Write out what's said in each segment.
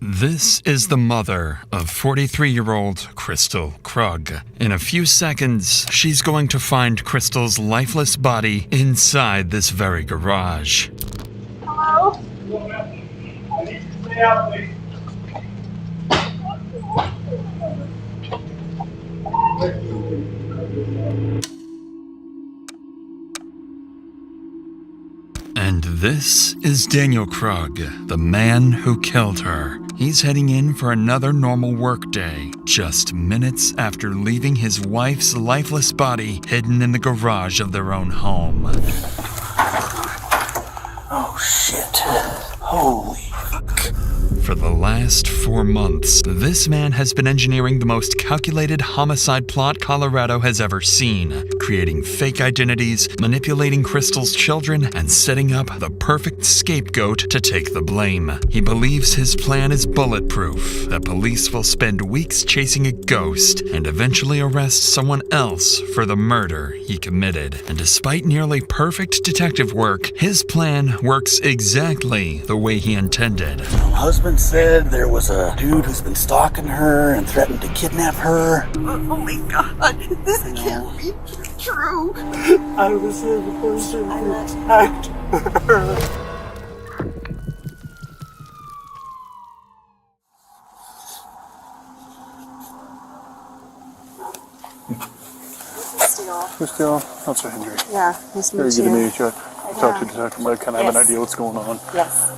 This is the mother of 43-year-old Crystal Krug. In a few seconds, she's going to find Crystal's lifeless body inside this very garage. Hello? Stay out, please. And this is Daniel Krug, the man who killed her. He's heading in for another normal workday, just minutes after leaving his wife's lifeless body hidden in the garage of their own home. Oh shit. Holy fuck. For the last 4 months, this man has been engineering the most calculated homicide plot Colorado has ever seen, creating fake identities, manipulating Crystal's children, and setting up the perfect scapegoat to take the blame. He believes his plan is bulletproof, that police will spend weeks chasing a ghost and eventually arrest someone else for the murder he committed. And despite nearly perfect detective work, his plan works exactly the way he intended. My husband said there was a dude who's been stalking her and threatened to kidnap her. Oh my God, this can't be true. I was the person who attacked her. Crystal, Officer Hendry. Yeah, nice to Very meet good to you. meet you. Talk to Detective Mike, kind of have an idea what's going on. Yes.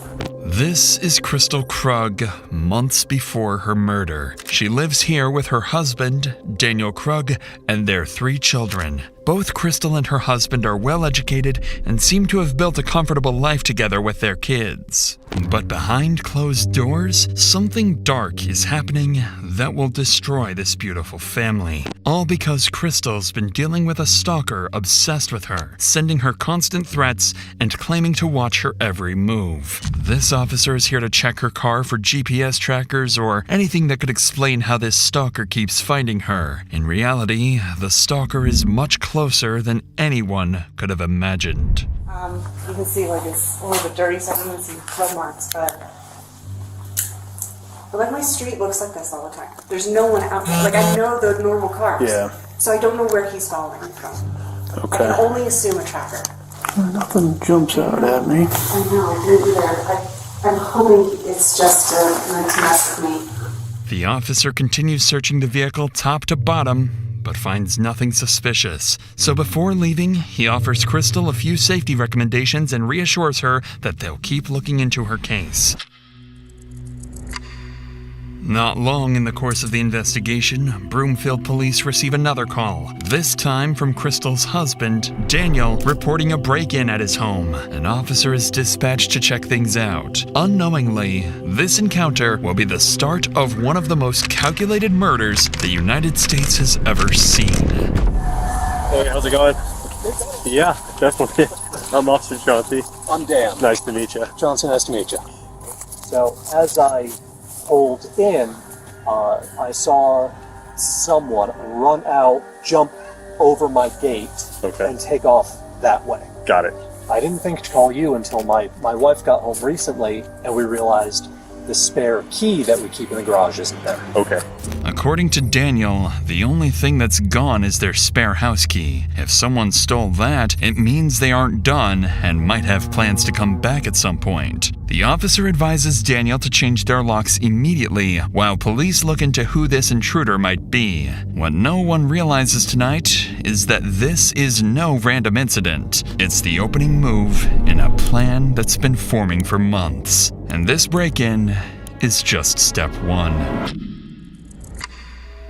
This is Crystal Krug, months before her murder. She lives here with her husband, Daniel Krug, and their 3 children. Both Crystal and her husband are well educated and seem to have built a comfortable life together with their kids. But behind closed doors, something dark is happening that will destroy this beautiful family. All because Crystal's been dealing with a stalker obsessed with her, sending her constant threats and claiming to watch her every move. This officer is here to check her car for GPS trackers or anything that could explain how this stalker keeps finding her. In reality, the stalker is much closer than anyone could have imagined. You can see like it's a little bit dirty, so I don't see blood marks, but like my street looks like this all the time. There's no one out there. Like I know the normal cars. Yeah. So I don't know where he's following me from. Okay. I can only assume a tracker. Nothing jumps out at me. I know, me either. I'm hoping it's just to mess with me. The officer continues searching the vehicle top to bottom, but finds nothing suspicious. So before leaving, he offers Crystal a few safety recommendations and reassures her that they'll keep looking into her case. Not long in the course of the investigation, Broomfield police receive another call, this time from Crystal's husband, Daniel, reporting a break-in at his home. An officer is dispatched to check things out. Unknowingly, this encounter will be the start of one of the most calculated murders the United States has ever seen. Hey, how's it going? Yeah, definitely. I'm Officer Chauncey. I'm Dan. Nice to meet you. Johnson, nice to meet you. So, as I pulled in, I saw someone run out, jump over my gate, and take off that way. Got it. I didn't think to call you until my wife got home recently, and we realized the spare key that we keep in the garage isn't there. Okay. According to Daniel, the only thing that's gone is their spare house key. If someone stole that, it means they aren't done and might have plans to come back at some point. The officer advises Daniel to change their locks immediately while police look into who this intruder might be. What no one realizes tonight is that this is no random incident. It's the opening move in a plan that's been forming for months. And this break-in is just step 1.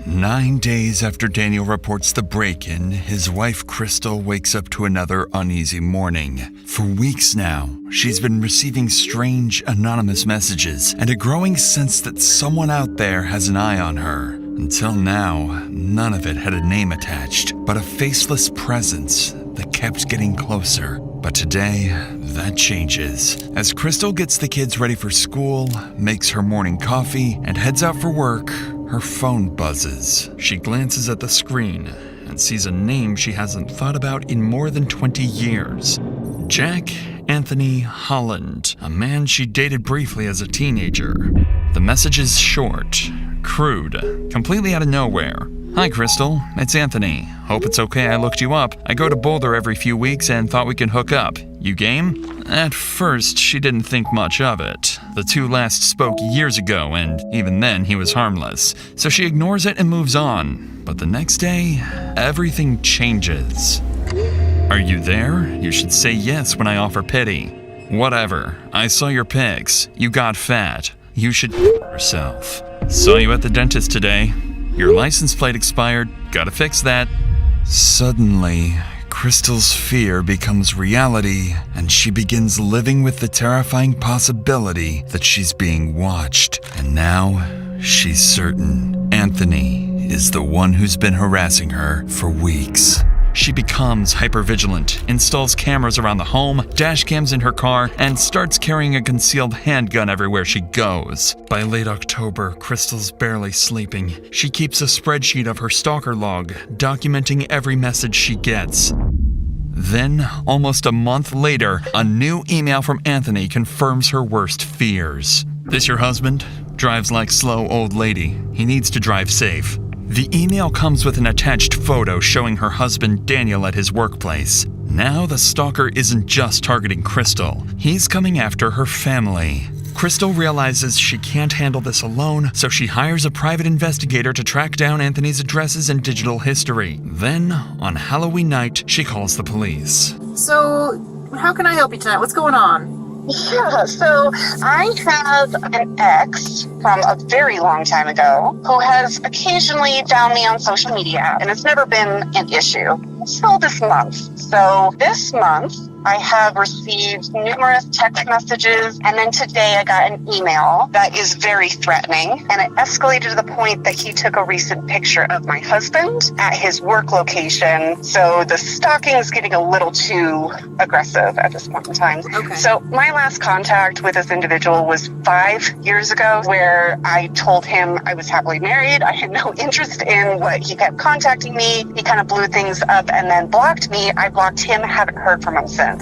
9 days after Daniel reports the break-in, his wife Crystal wakes up to another uneasy morning. For weeks now, she's been receiving strange, anonymous messages and a growing sense that someone out there has an eye on her. Until now, none of it had a name attached, but a faceless presence that kept getting closer. But today, that changes. As Crystal gets the kids ready for school, makes her morning coffee, and heads out for work, her phone buzzes. She glances at the screen and sees a name she hasn't thought about in more than 20 years. Jack Anthony Holland, a man she dated briefly as a teenager. The message is short, crude, completely out of nowhere. Hi, Crystal. It's Anthony. Hope it's okay I looked you up. I go to Boulder every few weeks and thought we could hook up. You game? At first, she didn't think much of it. The two last spoke years ago, and even then, he was harmless. So she ignores it and moves on. But the next day, everything changes. Are you there? You should say yes when I offer pity. Whatever. I saw your pics. You got fat. You should yourself. Saw you at the dentist today. Your license plate expired. Gotta fix that. Suddenly, Crystal's fear becomes reality, and she begins living with the terrifying possibility that she's being watched. And now, she's certain Anthony is the one who's been harassing her for weeks. She becomes hypervigilant, installs cameras around the home, dash cams in her car, and starts carrying a concealed handgun everywhere she goes. By late October, Crystal's barely sleeping. She keeps a spreadsheet of her stalker log, documenting every message she gets. Then, almost a month later, a new email from Anthony confirms her worst fears. This your husband? Drives like slow old lady. He needs to drive safe. The email comes with an attached photo showing her husband Daniel at his workplace. Now the stalker isn't just targeting Crystal. He's coming after her family. Crystal realizes she can't handle this alone, so she hires a private investigator to track down Anthony's addresses and digital history. Then, on Halloween night, she calls the police. So, how can I help you tonight? What's going on? Yeah, so I have an ex from a very long time ago who has occasionally found me on social media, and it's never been an issue until this month. So this month, I have received numerous text messages, and then today I got an email that is very threatening, and it escalated to the point that he took a recent picture of my husband at his work location. So the stalking is getting a little too aggressive at this point in time. Okay. So my last contact with this individual was 5 years ago, where I told him I was happily married. I had no interest in what he kept contacting me. He kind of blew things up and then blocked me. I blocked him, haven't heard from him since.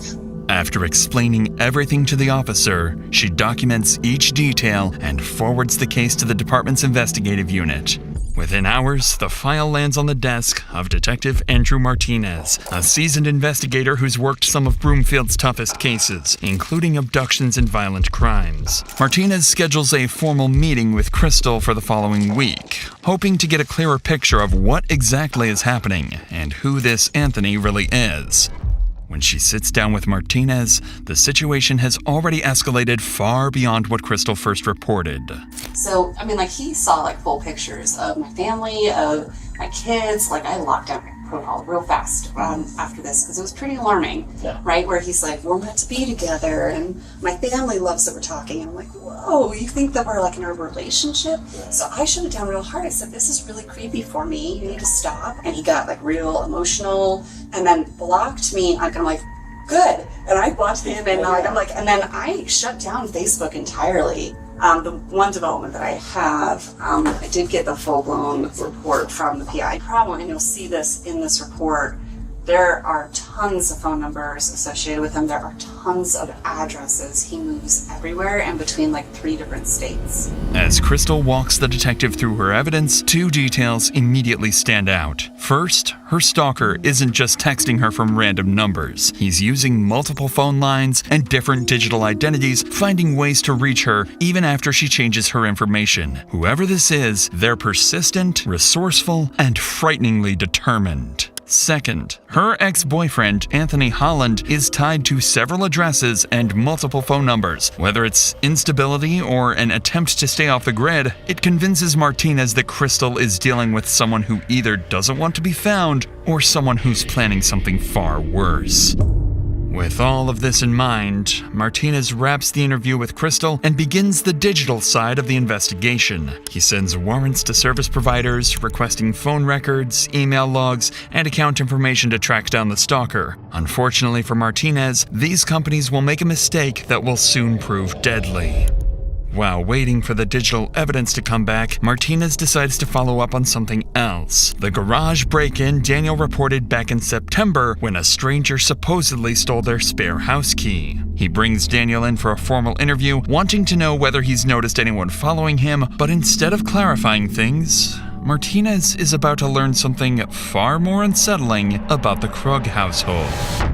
After explaining everything to the officer, she documents each detail and forwards the case to the department's investigative unit. Within hours, the file lands on the desk of Detective Andrew Martinez, a seasoned investigator who's worked some of Broomfield's toughest cases, including abductions and violent crimes. Martinez schedules a formal meeting with Crystal for the following week, hoping to get a clearer picture of what exactly is happening and who this Anthony really is. When she sits down with Martinez, the situation has already escalated far beyond what Crystal first reported. So, he saw, full pictures of my family, of my kids. I locked down my profile real fast after this, because it was pretty alarming, right? Where he's like, we're meant to be together, and my family loves that we're talking. And I'm like, whoa, you think that we're, in a relationship? So I shut it down real hard. I said, this is really creepy for me. You need to stop. And he got, real emotional, and then blocked me. I'm like, good. And I blocked him, and and then I shut down Facebook entirely. The one development that I have, I did get the full-blown report from the PI. Problem, and you'll see this in this report, there are tons of phone numbers associated with him. There are tons of addresses. He moves everywhere and between 3 different states. As Crystal walks the detective through her evidence, 2 details immediately stand out. First, her stalker isn't just texting her from random numbers. He's using multiple phone lines and different digital identities, finding ways to reach her even after she changes her information. Whoever this is, they're persistent, resourceful, and frighteningly determined. Second, her ex-boyfriend, Anthony Holland, is tied to several addresses and multiple phone numbers. Whether it's instability or an attempt to stay off the grid, it convinces Martinez that Crystal is dealing with someone who either doesn't want to be found or someone who's planning something far worse. With all of this in mind, Martinez wraps the interview with Crystal and begins the digital side of the investigation. He sends warrants to service providers, requesting phone records, email logs, and account information to track down the stalker. Unfortunately for Martinez, these companies will make a mistake that will soon prove deadly. While waiting for the digital evidence to come back, Martinez decides to follow up on something else. The garage break-in Daniel reported back in September when a stranger supposedly stole their spare house key. He brings Daniel in for a formal interview, wanting to know whether he's noticed anyone following him, but instead of clarifying things, Martinez is about to learn something far more unsettling about the Krug household.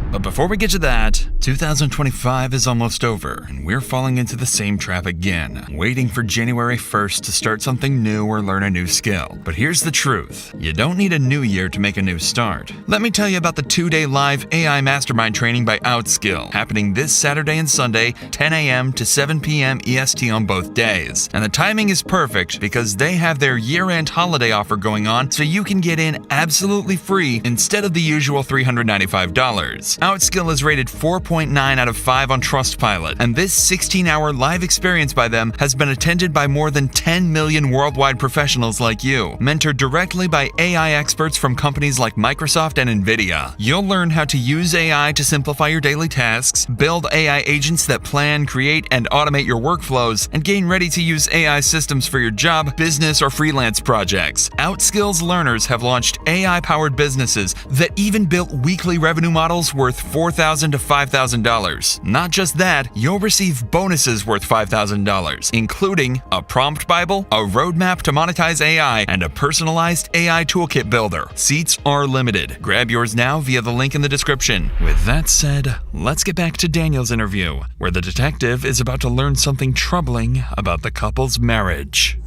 But before we get to that, 2025 is almost over, and we're falling into the same trap again, waiting for January 1st to start something new or learn a new skill. But here's the truth. You don't need a new year to make a new start. Let me tell you about the 2-day live AI mastermind training by Outskill, happening this Saturday and Sunday, 10 a.m. to 7 p.m. EST on both days. And the timing is perfect because they have their year-end holiday offer going on, so you can get in absolutely free instead of the usual $395. Outskill is rated 4.9 out of 5 on Trustpilot, and this 16-hour live experience by them has been attended by more than 10 million worldwide professionals like you, mentored directly by AI experts from companies like Microsoft and NVIDIA. You'll learn how to use AI to simplify your daily tasks, build AI agents that plan, create, and automate your workflows, and gain ready-to-use AI systems for your job, business, or freelance projects. Outskill's learners have launched AI-powered businesses that even built weekly revenue models worth $4,000 to $5,000. Not just that, you'll receive bonuses worth $5,000, including a prompt Bible, a roadmap to monetize AI, and a personalized AI toolkit builder. Seats are limited. Grab yours now via the link in the description. With that said, let's get back to Daniel's interview, where the detective is about to learn something troubling about the couple's marriage.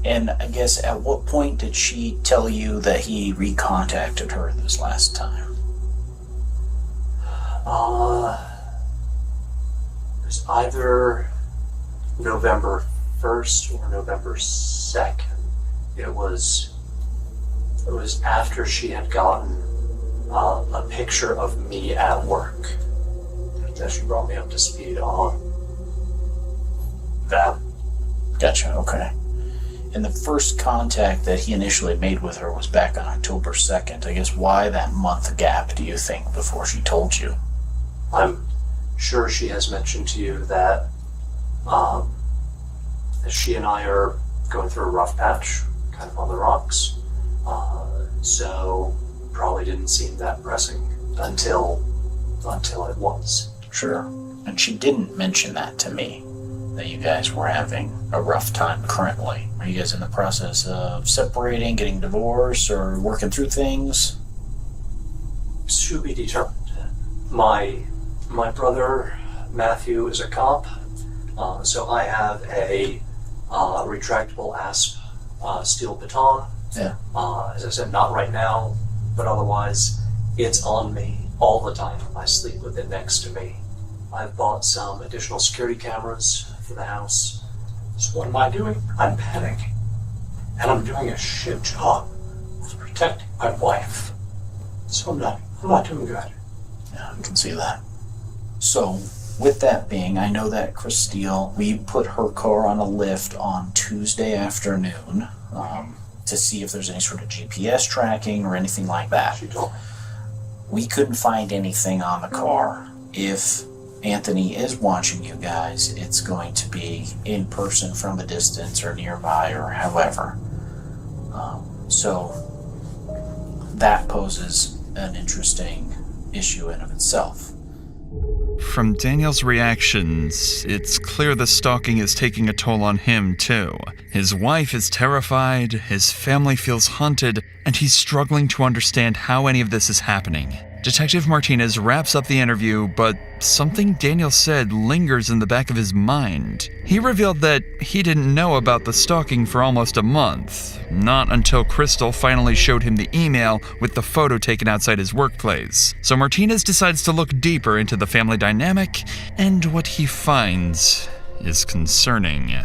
And I guess at what point did she tell you that he recontacted her this last time? It was either November 1st or November 2nd. It was after she had gotten a picture of me at work that she brought me up to speed on that. Gotcha, okay. And the first contact that he initially made with her was back on October 2nd. I guess why that month gap, do you think, before she told you? I'm sure she has mentioned to you that she and I are going through a rough patch, kind of on the rocks. So probably didn't seem that pressing until it was. Sure. And she didn't mention that to me, that you guys were having a rough time currently. Are you guys in the process of separating, getting divorced, or working through things? To be determined. My brother Matthew is a cop, so I have a retractable asp steel baton. Yeah. As I said, not right now, but otherwise it's on me all the time. I sleep with it next to me. I've bought some additional security cameras for the house. So what am I doing? I'm panicking. And I'm doing a shit job of protecting my wife. So I'm not doing good. Yeah, I can see that. So, with that being, I know that Chris Steele, we put her car on a lift on Tuesday afternoon to see if there's any sort of GPS tracking or anything like that. She told me. We couldn't find anything on the car. If Anthony is watching you guys, it's going to be in person from a distance or nearby or however. So that poses an interesting issue in of itself. From Daniel's reactions, it's clear the stalking is taking a toll on him too. His wife is terrified, his family feels haunted, and he's struggling to understand how any of this is happening. Detective Martinez wraps up the interview, but something Daniel said lingers in the back of his mind. He revealed that he didn't know about the stalking for almost a month, not until Crystal finally showed him the email with the photo taken outside his workplace. So Martinez decides to look deeper into the family dynamic, and what he finds is concerning.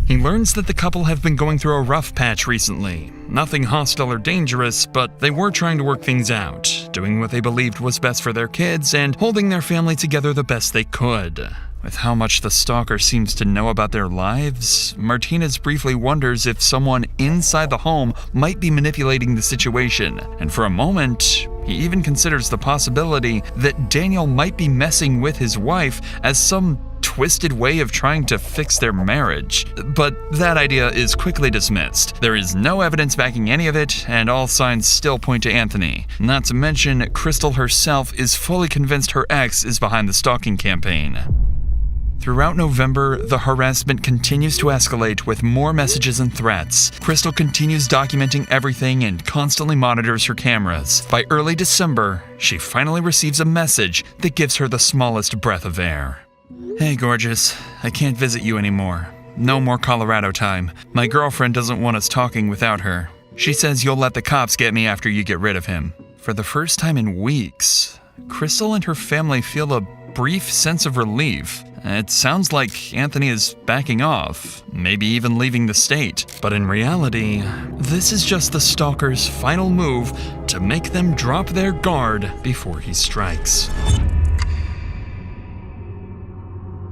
He learns that the couple have been going through a rough patch recently. Nothing hostile or dangerous, but they were trying to work things out, doing what they believed was best for their kids and holding their family together the best they could. With how much the stalker seems to know about their lives, Martinez briefly wonders if someone inside the home might be manipulating the situation, and for a moment, he even considers the possibility that Daniel might be messing with his wife as some twisted way of trying to fix their marriage. But that idea is quickly dismissed. There is no evidence backing any of it, and all signs still point to Anthony. Not to mention, Crystal herself is fully convinced her ex is behind the stalking campaign. Throughout November, the harassment continues to escalate with more messages and threats. Crystal continues documenting everything and constantly monitors her cameras. By early December, she finally receives a message that gives her the smallest breath of air. Hey, gorgeous. I can't visit you anymore. No more Colorado time. My girlfriend doesn't want us talking without her. She says you'll let the cops get me after you get rid of him. For the first time in weeks, Crystal and her family feel a brief sense of relief. It sounds like Anthony is backing off, maybe even leaving the state. But in reality, this is just the stalker's final move to make them drop their guard before he strikes.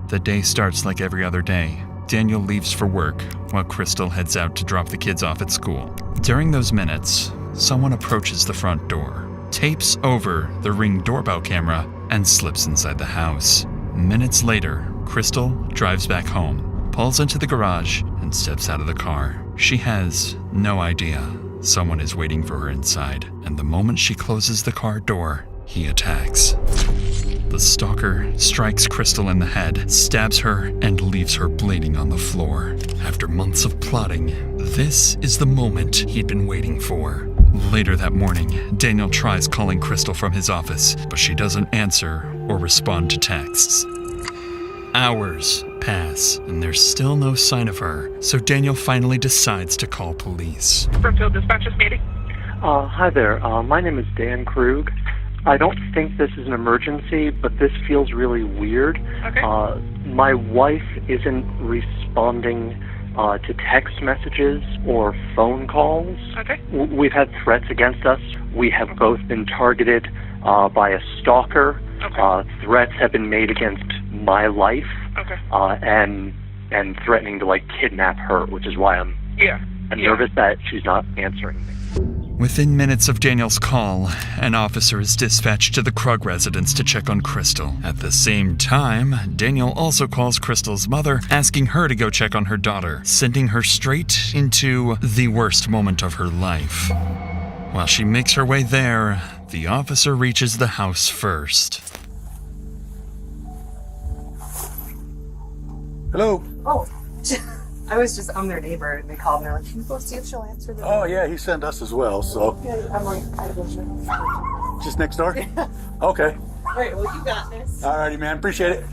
The day starts like every other day. Daniel leaves for work, while Crystal heads out to drop the kids off at school. During those minutes, someone approaches the front door, tapes over the Ring doorbell camera, and slips inside the house. Minutes later, Crystal drives back home, pulls into the garage, and steps out of the car. She has no idea someone is waiting for her inside, and the moment she closes the car door, he attacks. The stalker strikes Crystal in the head, stabs her, and leaves her bleeding on the floor. After months of plotting, this is the moment he'd been waiting for. Later that morning, Daniel tries calling Crystal from his office, but she doesn't answer or respond to texts. Hours pass, and there's still no sign of her, so Daniel finally decides to call police. Springfield Dispatchers meeting. Hi there. My name is Dan Krug. I don't think this is an emergency, but this feels really weird. Okay. My wife isn't responding to text messages or phone calls. Okay. We've had threats against us. We have both been targeted by a stalker. Okay. Threats have been made against my life. Okay. And threatening to kidnap her, which is why I'm nervous that she's not answering me. Within minutes of Daniel's call, an officer is dispatched to the Krug residence to check on Crystal. At the same time, Daniel also calls Crystal's mother, asking her to go check on her daughter, sending her straight into the worst moment of her life. While she makes her way there, the officer reaches the house first. Hello. Oh, I'm their neighbor, and they called me. They're like, can you go see if she'll answer the Oh, yeah, he sent us as well, so. Yeah, I'm like, I will. Just next door? Okay. All right, well, you got this. All righty, man. Appreciate it.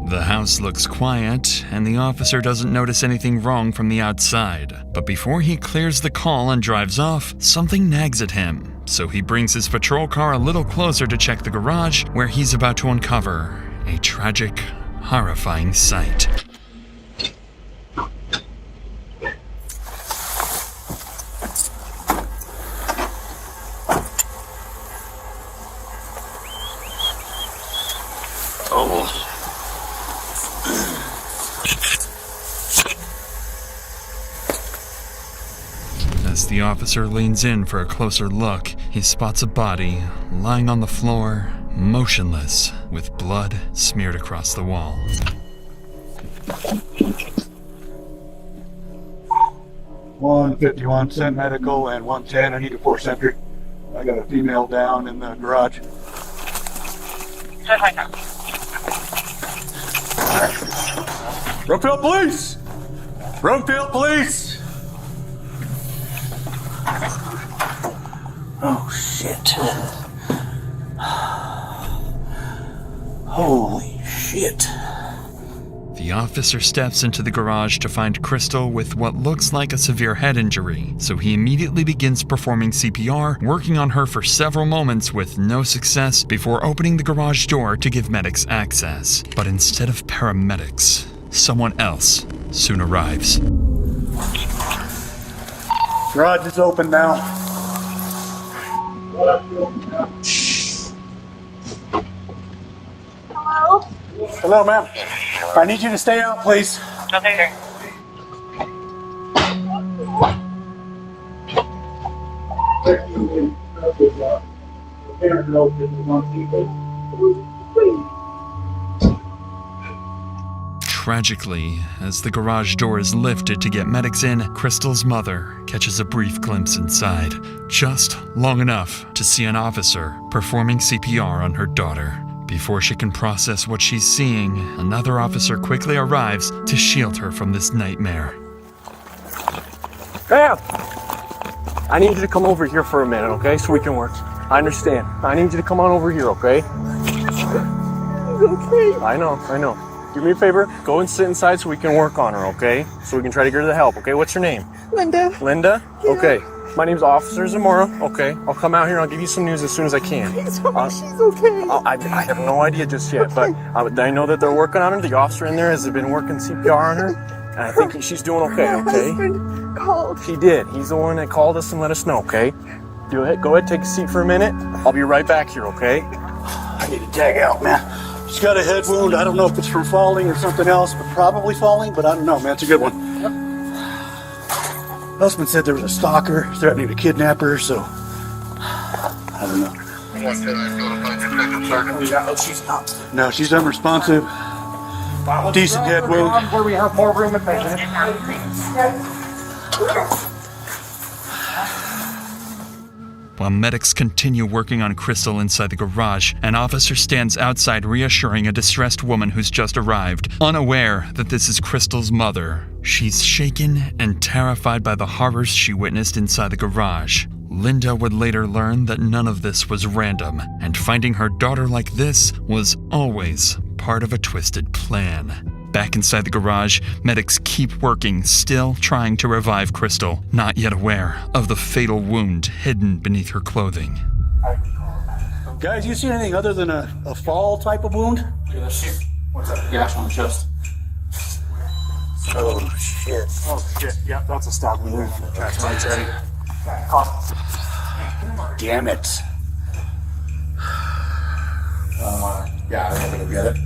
The house looks quiet, and the officer doesn't notice anything wrong from the outside. But before he clears the call and drives off, something nags at him. So he brings his patrol car a little closer to check the garage, where he's about to uncover a tragic, horrifying sight. As the officer leans in for a closer look, he spots a body lying on the floor, motionless, with blood smeared across the wall. $151 sent medical and $110. I need a 4 sentry. I got a female down in the garage. Brookfield Police! Brookfield Police! Oh, shit. Holy shit. The officer steps into the garage to find Crystal with what looks like a severe head injury, so he immediately begins performing CPR, working on her for several moments with no success before opening the garage door to give medics access. But instead of paramedics, someone else soon arrives. Garage is open now. Hello? Hello, ma'am. I need you to stay out, please. Okay. Tragically, as the garage door is lifted to get medics in, Crystal's mother catches a brief glimpse inside, just long enough to see an officer performing CPR on her daughter. Before she can process what she's seeing, another officer quickly arrives to shield her from this nightmare. Bam! I need you to come over here for a minute, okay? So we can work. I understand. I need you to come on over here, okay? Okay. I know. Do me a favor, go and sit inside so we can work on her, okay? So we can try to get her the help, okay? What's your name? Linda. Linda? Yeah. Okay. My name's Officer Zamora, okay? I'll come out here and I'll give you some news as soon as I can. Please tell me she's okay. I have no idea just yet, but I know that they're working on her. The officer in there has been working CPR on her, and I think she's doing okay, My okay? husband called. He did. He's the one that called us and let us know, okay? Go ahead, take a seat for a minute. I'll be right back here, okay? I need to tag out, man. She's got a head wound. I don't know if it's from falling or something else, but probably falling, but I don't know, man. It's a good one. Yep. Husband said there was a stalker threatening to kidnap her, so I don't know. No, she's unresponsive. Decent head wound. Where we have more room at While medics continue working on Crystal inside the garage, an officer stands outside reassuring a distressed woman who's just arrived, unaware that this is Crystal's mother. She's shaken and terrified by the horrors she witnessed inside the garage. Linda would later learn that none of this was random, and finding her daughter like this was always part of a twisted plan. Back inside the garage, medics keep working, still trying to revive Crystal, not yet aware of the fatal wound hidden beneath her clothing. Guys, you see anything other than a fall type of wound? What's that? Gash on the chest. Oh, shit. Oh, shit. Yeah, that's a stab wound. That's ready. Damn it. Yeah, I'm gonna get it.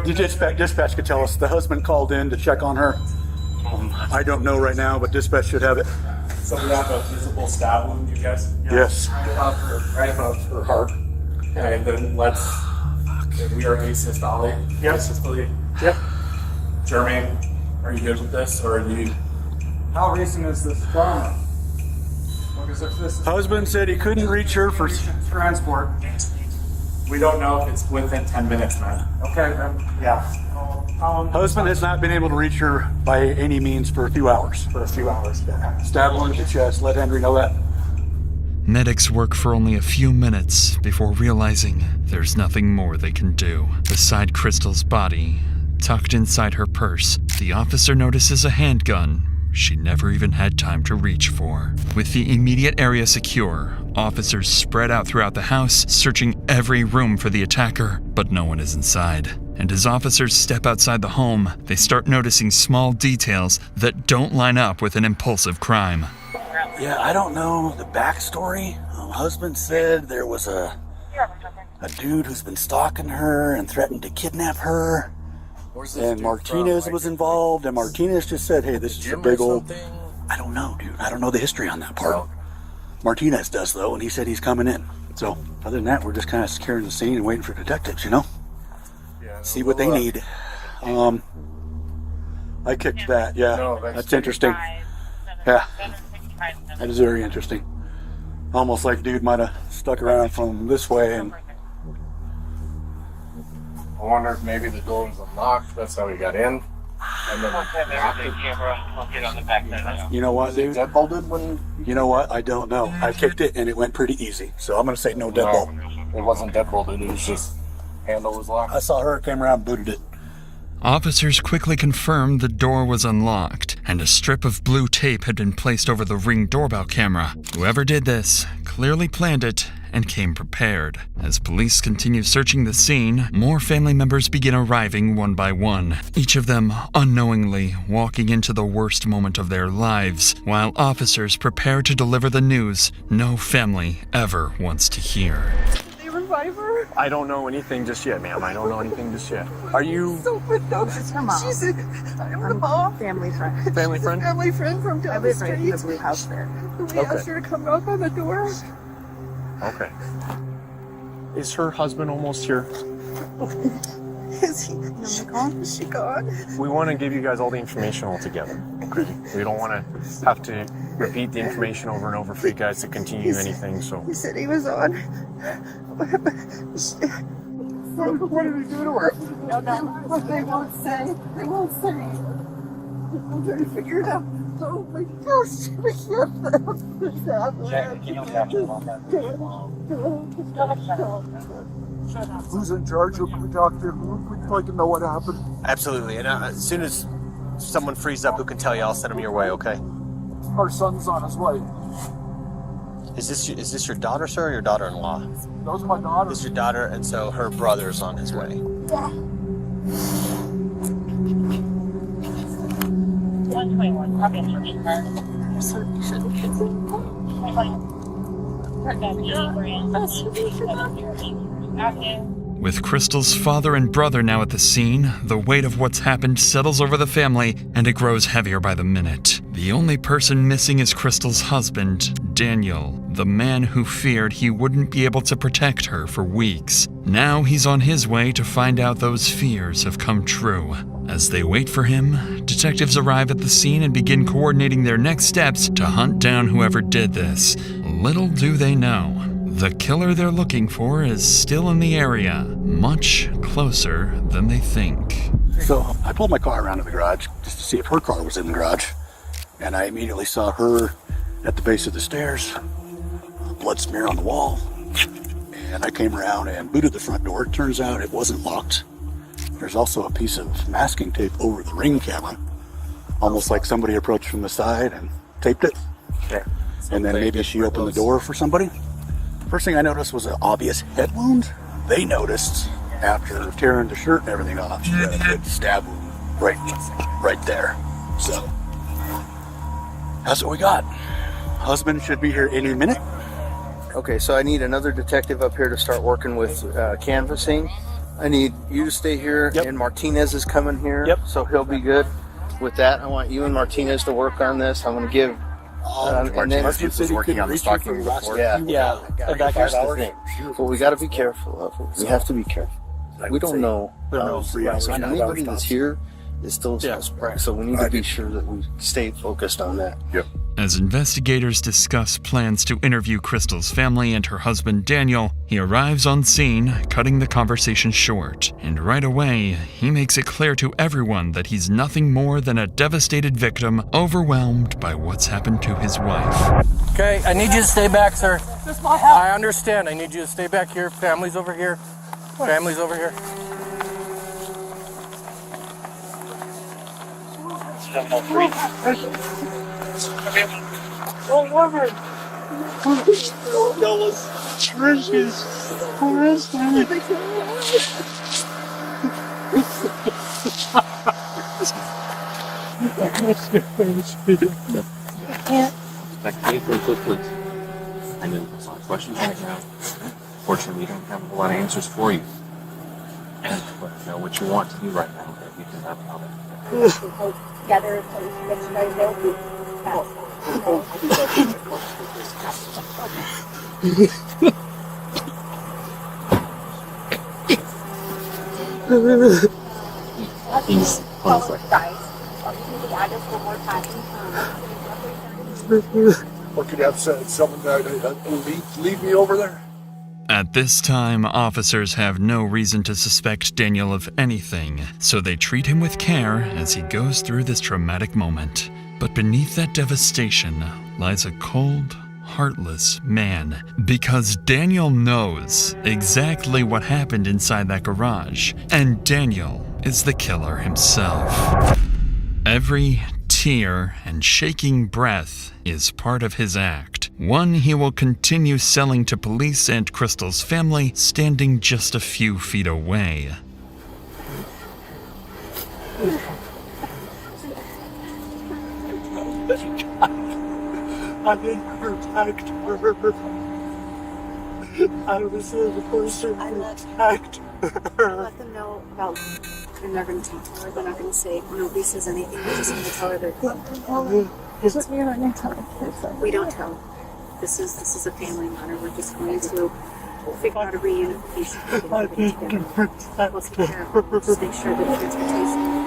The dispatch could tell us. The husband called in to check on her. I don't know right now, but dispatch should have it. So we have a visible stab wound, you guys? Yes. Right above her heart. Okay, then let's. We are asystolic. Yep. Asystole. Yep. Jermaine, are you good with this, or are you? How recent is this trauma? Because if this is Husband said he couldn't reach her for transport. We don't know if it's within 10 minutes, man. Okay, then, yeah. Husband has not been able to reach her by any means for a few hours. Stab wound to the chest. Let Henry know that. Medics work for only a few minutes before realizing there's nothing more they can do. Beside Crystal's body, tucked inside her purse, the officer notices a handgun she never even had time to reach for. With the immediate area secure, officers spread out throughout the house, searching every room for the attacker, but no one is inside. And as officers step outside the home, they start noticing small details that don't line up with an impulsive crime. Yeah, I don't know the backstory. Husband said there was a dude who's been stalking her and threatened to kidnap her. And Martinez was involved, and Martinez just said, hey, this is a big old... I don't know, dude. I don't know the history on that part. Martinez does, though, and he said he's coming in. So, other than that, we're just kind of securing the scene and waiting for detectives, you know? See what they need. I kicked that, yeah. That's interesting. Yeah. That is very interesting. Almost like dude might have stuck around from this way and... I wonder if maybe the door was unlocked. That's how we got in. And then you know what, dude? Deadbolted when? You know what? I don't know. I kicked it and it went pretty easy. So I'm going to say no deadbolt. It wasn't deadbolted. It was just handle was locked. I saw her, came around, booted it. Officers quickly confirmed the door was unlocked, and a strip of blue tape had been placed over the Ring doorbell camera. Whoever did this clearly planned it and came prepared. As police continue searching the scene, more family members begin arriving one by one, each of them unknowingly walking into the worst moment of their lives, while officers prepare to deliver the news no family ever wants to hear. They revive her? I don't know anything just yet, ma'am. I don't know anything just yet. Are you... So good, though. She's her mom. I'm the mom. Family friend. Family friend? Family friend from down the street. I live right in the blue house there. We asked her to come knock on the door. Okay. Is her husband almost here? Is he? Is she gone? Is she gone? We want to give you guys all the information all together. Okay. We don't want to have to repeat the information over and over for you guys to continue anything, so... He said he was on. What did he do to her? No, no. They won't say. They won't say. I'm trying to figure it out. Oh my gosh. We can't. Who's in charge of the doctor? We'd like to know what happened. Absolutely. And as soon as someone frees up who can tell you, I'll send them your way, okay? Our son's on his way. Is this your daughter, sir, or your daughter-in-law? That was my daughter. This is your daughter, and so her brother's on his way. Yeah. 121, copy instruction card. With Crystal's father and brother now at the scene, the weight of what's happened settles over the family, and it grows heavier by the minute. The only person missing is Crystal's husband, Daniel, the man who feared he wouldn't be able to protect her for weeks. Now he's on his way to find out those fears have come true. As they wait for him, detectives arrive at the scene and begin coordinating their next steps to hunt down whoever did this. Little do they know, the killer they're looking for is still in the area, much closer than they think. So I pulled my car around to the garage just to see if her car was in the garage, and I immediately saw her at the base of the stairs, blood smear on the wall, and I came around and booted the front door. It turns out it wasn't locked. There's also a piece of masking tape over the ring camera, almost like somebody approached from the side and taped it. Okay. And then maybe she opened the door for somebody. First thing I noticed was an obvious head wound. They noticed after tearing the shirt and everything off, she had a good stab wound right there. So that's what we got. Husband should be here any minute. Okay, so I need another detective up here to start working with canvassing. I need you to stay here, and Martinez is coming here, so he'll be good with that. I want you and Martinez to work on this. I'm going to give... and then Martinez was working on this document before. Yeah. That's the thing. But we got to be careful of it. We have to be careful. We don't know. Anybody that's here is still suspect, so we need to be sure that we stay focused on that. Yep. As investigators discuss plans to interview Crystal's family and her husband Daniel, he arrives on scene, cutting the conversation short. And right away, he makes it clear to everyone that he's nothing more than a devastated victim, overwhelmed by what's happened to his wife. Okay, I need you to stay back, sir. This is my house. I understand. I need you to stay back here. Family's over here. Family's over here. Don't worry. I know there's a lot of questions right now. Fortunately, we don't have a lot of answers for you. But I know what you want to do right now, that you can have all that. Together so we can get to know He's guys. The address one more time. What could have said? Someone leave me over there? At this time, officers have no reason to suspect Daniel of anything, so they treat him with care as he goes through this traumatic moment. But beneath that devastation lies a cold, heartless man, because Daniel knows exactly what happened inside that garage, and Daniel is the killer himself. Every tear and shaking breath is part of his act. One he will continue selling to police and Crystal's family standing just a few feet away. I didn't protect her. I was the person who attacked her. Let them know about. And they're going to talk to her. They're not going to say nobody says anything. They're just going to tell her they're good. We don't tell. This is a family matter. We're just going to figure out a reunification. We'll take care of it. Just make sure that transportation.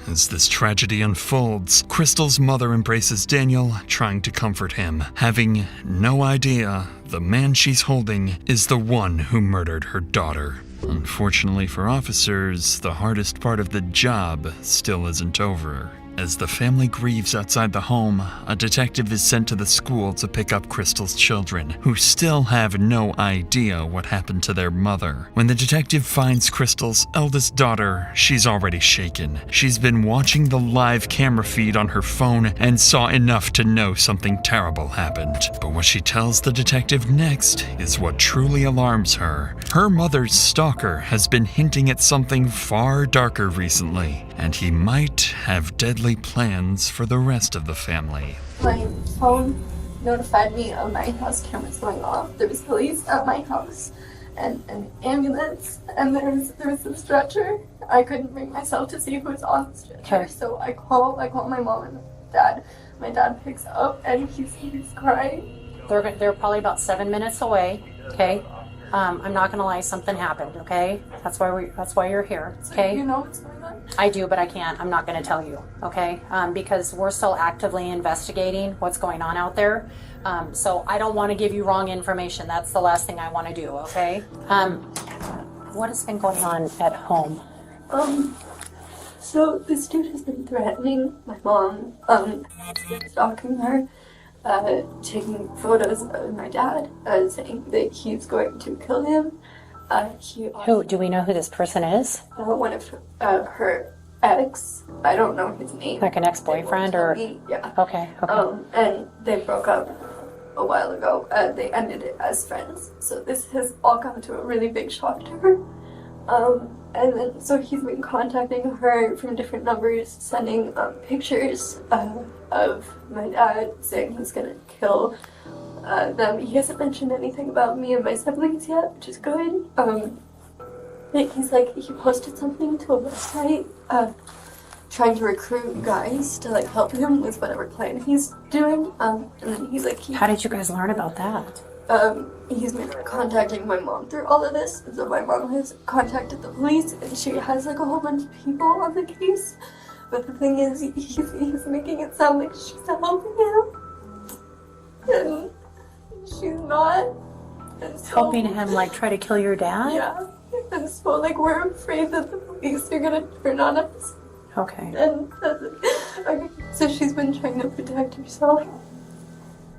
As this tragedy unfolds, Crystal's mother embraces Daniel, trying to comfort him, having no idea the man she's holding is the one who murdered her daughter. Unfortunately for officers, the hardest part of the job still isn't over. As the family grieves outside the home, a detective is sent to the school to pick up Crystal's children, who still have no idea what happened to their mother. When the detective finds Crystal's eldest daughter, she's already shaken. She's been watching the live camera feed on her phone and saw enough to know something terrible happened. But what she tells the detective next is what truly alarms her. Her mother's stalker has been hinting at something far darker recently, and he might have deadly plans for the rest of the family. My phone notified me of my house cameras going off. There was police at my house and an ambulance, and there was a stretcher. I couldn't bring myself to see who was on the stretcher, Okay. so I call my mom and dad. My dad picks up and he's crying. They're probably about 7 minutes away. Okay. I'm not gonna lie, something happened. Okay. That's why you're here. Okay. You know what's going on? I do, but I can't. I'm not gonna tell you. Okay. Because we're still actively investigating what's going on out there. So I don't want to give you wrong information. That's the last thing I want to do. Okay. What has been going on at home? So this dude has been threatening my mom, stalking her, taking photos of my dad, saying that he's going to kill him. Who do we know who this person is? One of her ex. I don't know his name. Like an ex-boyfriend or? Yeah. Okay. And they broke up a while ago. They ended it as friends. So this has all come to a really big shock to her. And then so he's been contacting her from different numbers, sending pictures of my dad, saying he's gonna kill them. He hasn't mentioned anything about me and my siblings yet, which is good. He's like, he posted something to a website trying to recruit guys to like help him with whatever plan he's doing. And then he's like, How did you guys learn about that? He's been contacting my mom through all of this, and so my mom has contacted the police, and she has like a whole bunch of people on the case. But the thing is, he's making it sound like she's helping him, and she's not. And so, Helping him like try to kill your dad? Yeah, and so like we're afraid that the police are gonna turn on us. Okay. And so she's been trying to protect herself.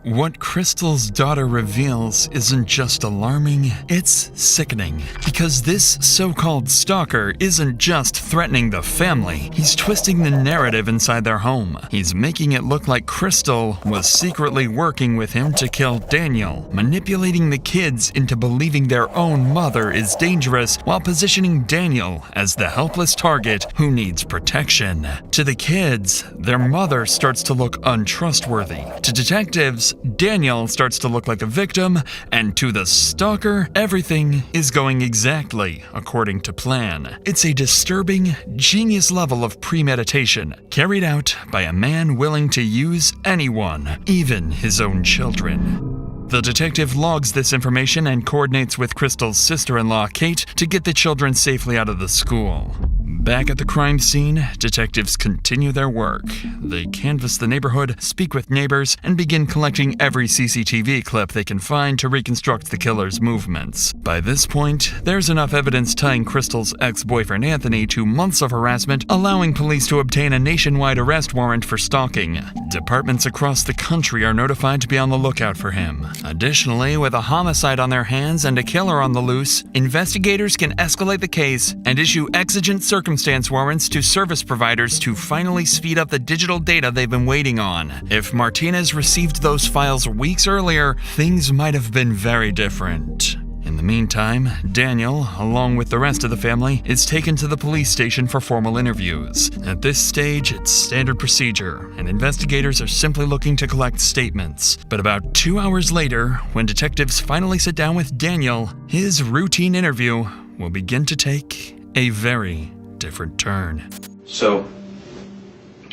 What Crystal's daughter reveals isn't just alarming, it's sickening. Because this so-called stalker isn't just threatening the family, he's twisting the narrative inside their home. He's making it look like Crystal was secretly working with him to kill Daniel, manipulating the kids into believing their own mother is dangerous while positioning Daniel as the helpless target who needs protection. To the kids, their mother starts to look untrustworthy. To detectives, Daniel starts to look like a victim, and to the stalker, everything is going exactly according to plan. It's a disturbing, genius level of premeditation, carried out by a man willing to use anyone, even his own children. The detective logs this information and coordinates with Crystal's sister-in-law, Kate, to get the children safely out of the school. Back at the crime scene, detectives continue their work. They canvass the neighborhood, speak with neighbors, and begin collecting every CCTV clip they can find to reconstruct the killer's movements. By this point, there's enough evidence tying Crystal's ex-boyfriend Anthony to months of harassment, allowing police to obtain a nationwide arrest warrant for stalking. departments across the country are notified to be on the lookout for him. Additionally, with a homicide on their hands and a killer on the loose, investigators can escalate the case and issue exigent circumstance warrants to service providers to finally speed up the digital data they've been waiting on. If Martinez received those files weeks earlier, things might have been very different. In the meantime, Daniel, along with the rest of the family, is taken to the police station for formal interviews. At this stage, it's standard procedure, and investigators are simply looking to collect statements. But about 2 hours later, when detectives finally sit down with Daniel, his routine interview will begin to take a very different turn. So,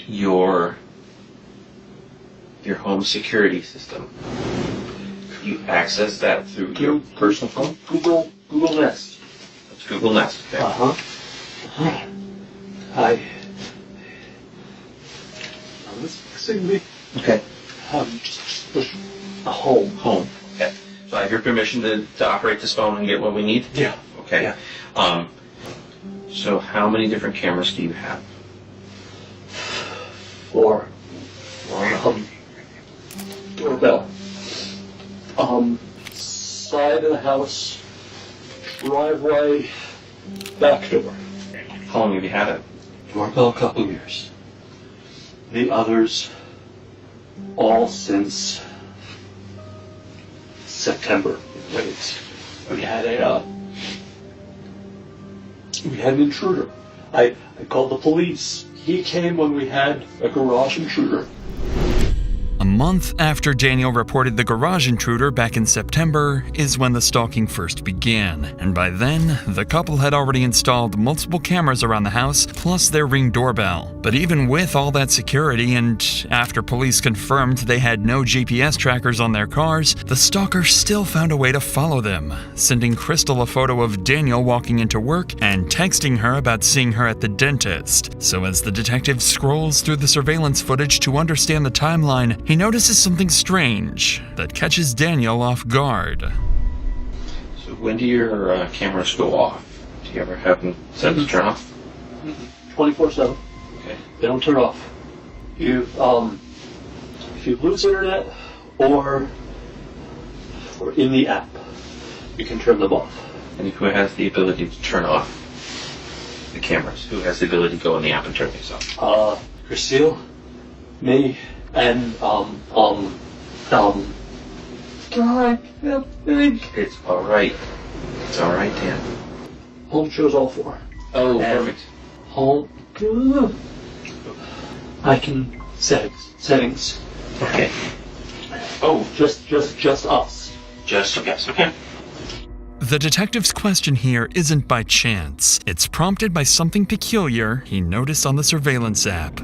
your home security system, you access that through your personal phone? Google Nest. That's Google Nest. Okay. Listening to me. Okay. Just push a home. Home. Okay. So I have your permission to operate this phone and get what we need? Yeah. Okay. Yeah. So how many different cameras do you have? 4. Doorbell. Side of the house, driveway, back door. How long have you had it? Doorbell, a couple years. The others, all since September. We had an intruder. I called the police. He came when we had a garage intruder. A month after Daniel reported the garage intruder back in September is when the stalking first began, and by then, the couple had already installed multiple cameras around the house, plus their Ring doorbell. But even with all that security, and after police confirmed they had no GPS trackers on their cars, the stalker still found a way to follow them, sending Crystal a photo of Daniel walking into work and texting her about seeing her at the dentist. So as the detective scrolls through the surveillance footage to understand the timeline, he notices something strange that catches Daniel off guard. So when do your cameras go off? Do you ever have them set to turn off? 24/7. Okay. They don't turn off. If you lose internet or in the app, you can turn them off. And who has the ability to turn off the cameras? Who has the ability to go in the app and turn these off? Christine, me, and God, It's alright. It's alright, Dan. Home shows all 4. Oh, and perfect. Home. I can settings. Okay. Oh, just us. Just us. Okay. The detective's question here isn't by chance. It's prompted by something peculiar he noticed on the surveillance app.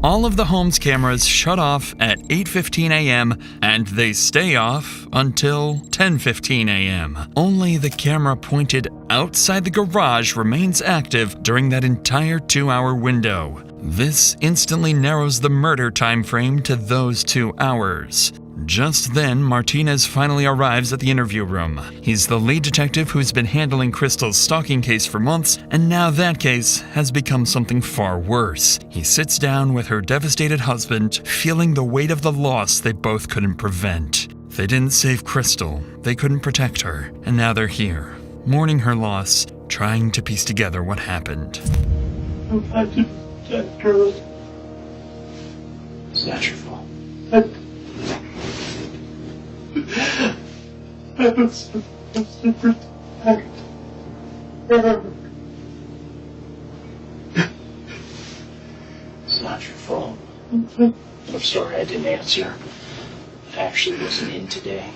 All of the home's cameras shut off at 8:15 a.m. and they stay off until 10:15 a.m. Only the camera pointed outside the garage remains active during that entire 2-hour window. This instantly narrows the murder time frame to those 2 hours. Just then, Martinez finally arrives at the interview room. He's the lead detective who's been handling Crystal's stalking case for months, and now that case has become something far worse. He sits down with her devastated husband, feeling the weight of the loss they both couldn't prevent. They didn't save Crystal, they couldn't protect her, and now they're here, mourning her loss, trying to piece together what happened. I've had to protect her. It's not your fault. I was supposed to protect her. It's not your fault. I'm sorry I didn't answer. I actually wasn't in today.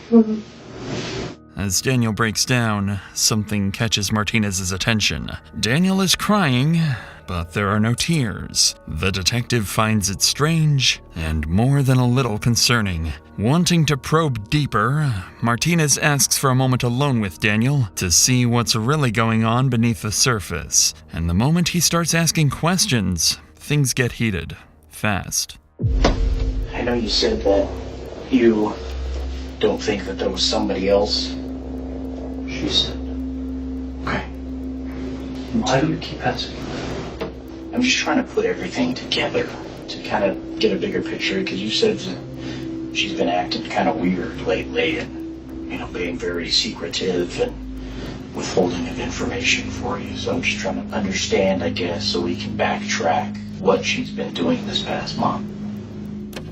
As Daniel breaks down, something catches Martinez's attention. Daniel is crying, but there are no tears. The detective finds it strange and more than a little concerning. Wanting to probe deeper, Martinez asks for a moment alone with Daniel to see what's really going on beneath the surface. And the moment he starts asking questions, things get heated, fast. I know you said that you don't think that there was somebody else. She said. Okay. Why do you keep asking? I'm just trying to put everything together. to kind of get a bigger picture, because you said that she's been acting kind of weird lately and, you know, being very secretive and withholding of information for you. So I'm just trying to understand, I guess, so we can backtrack what she's been doing this past month.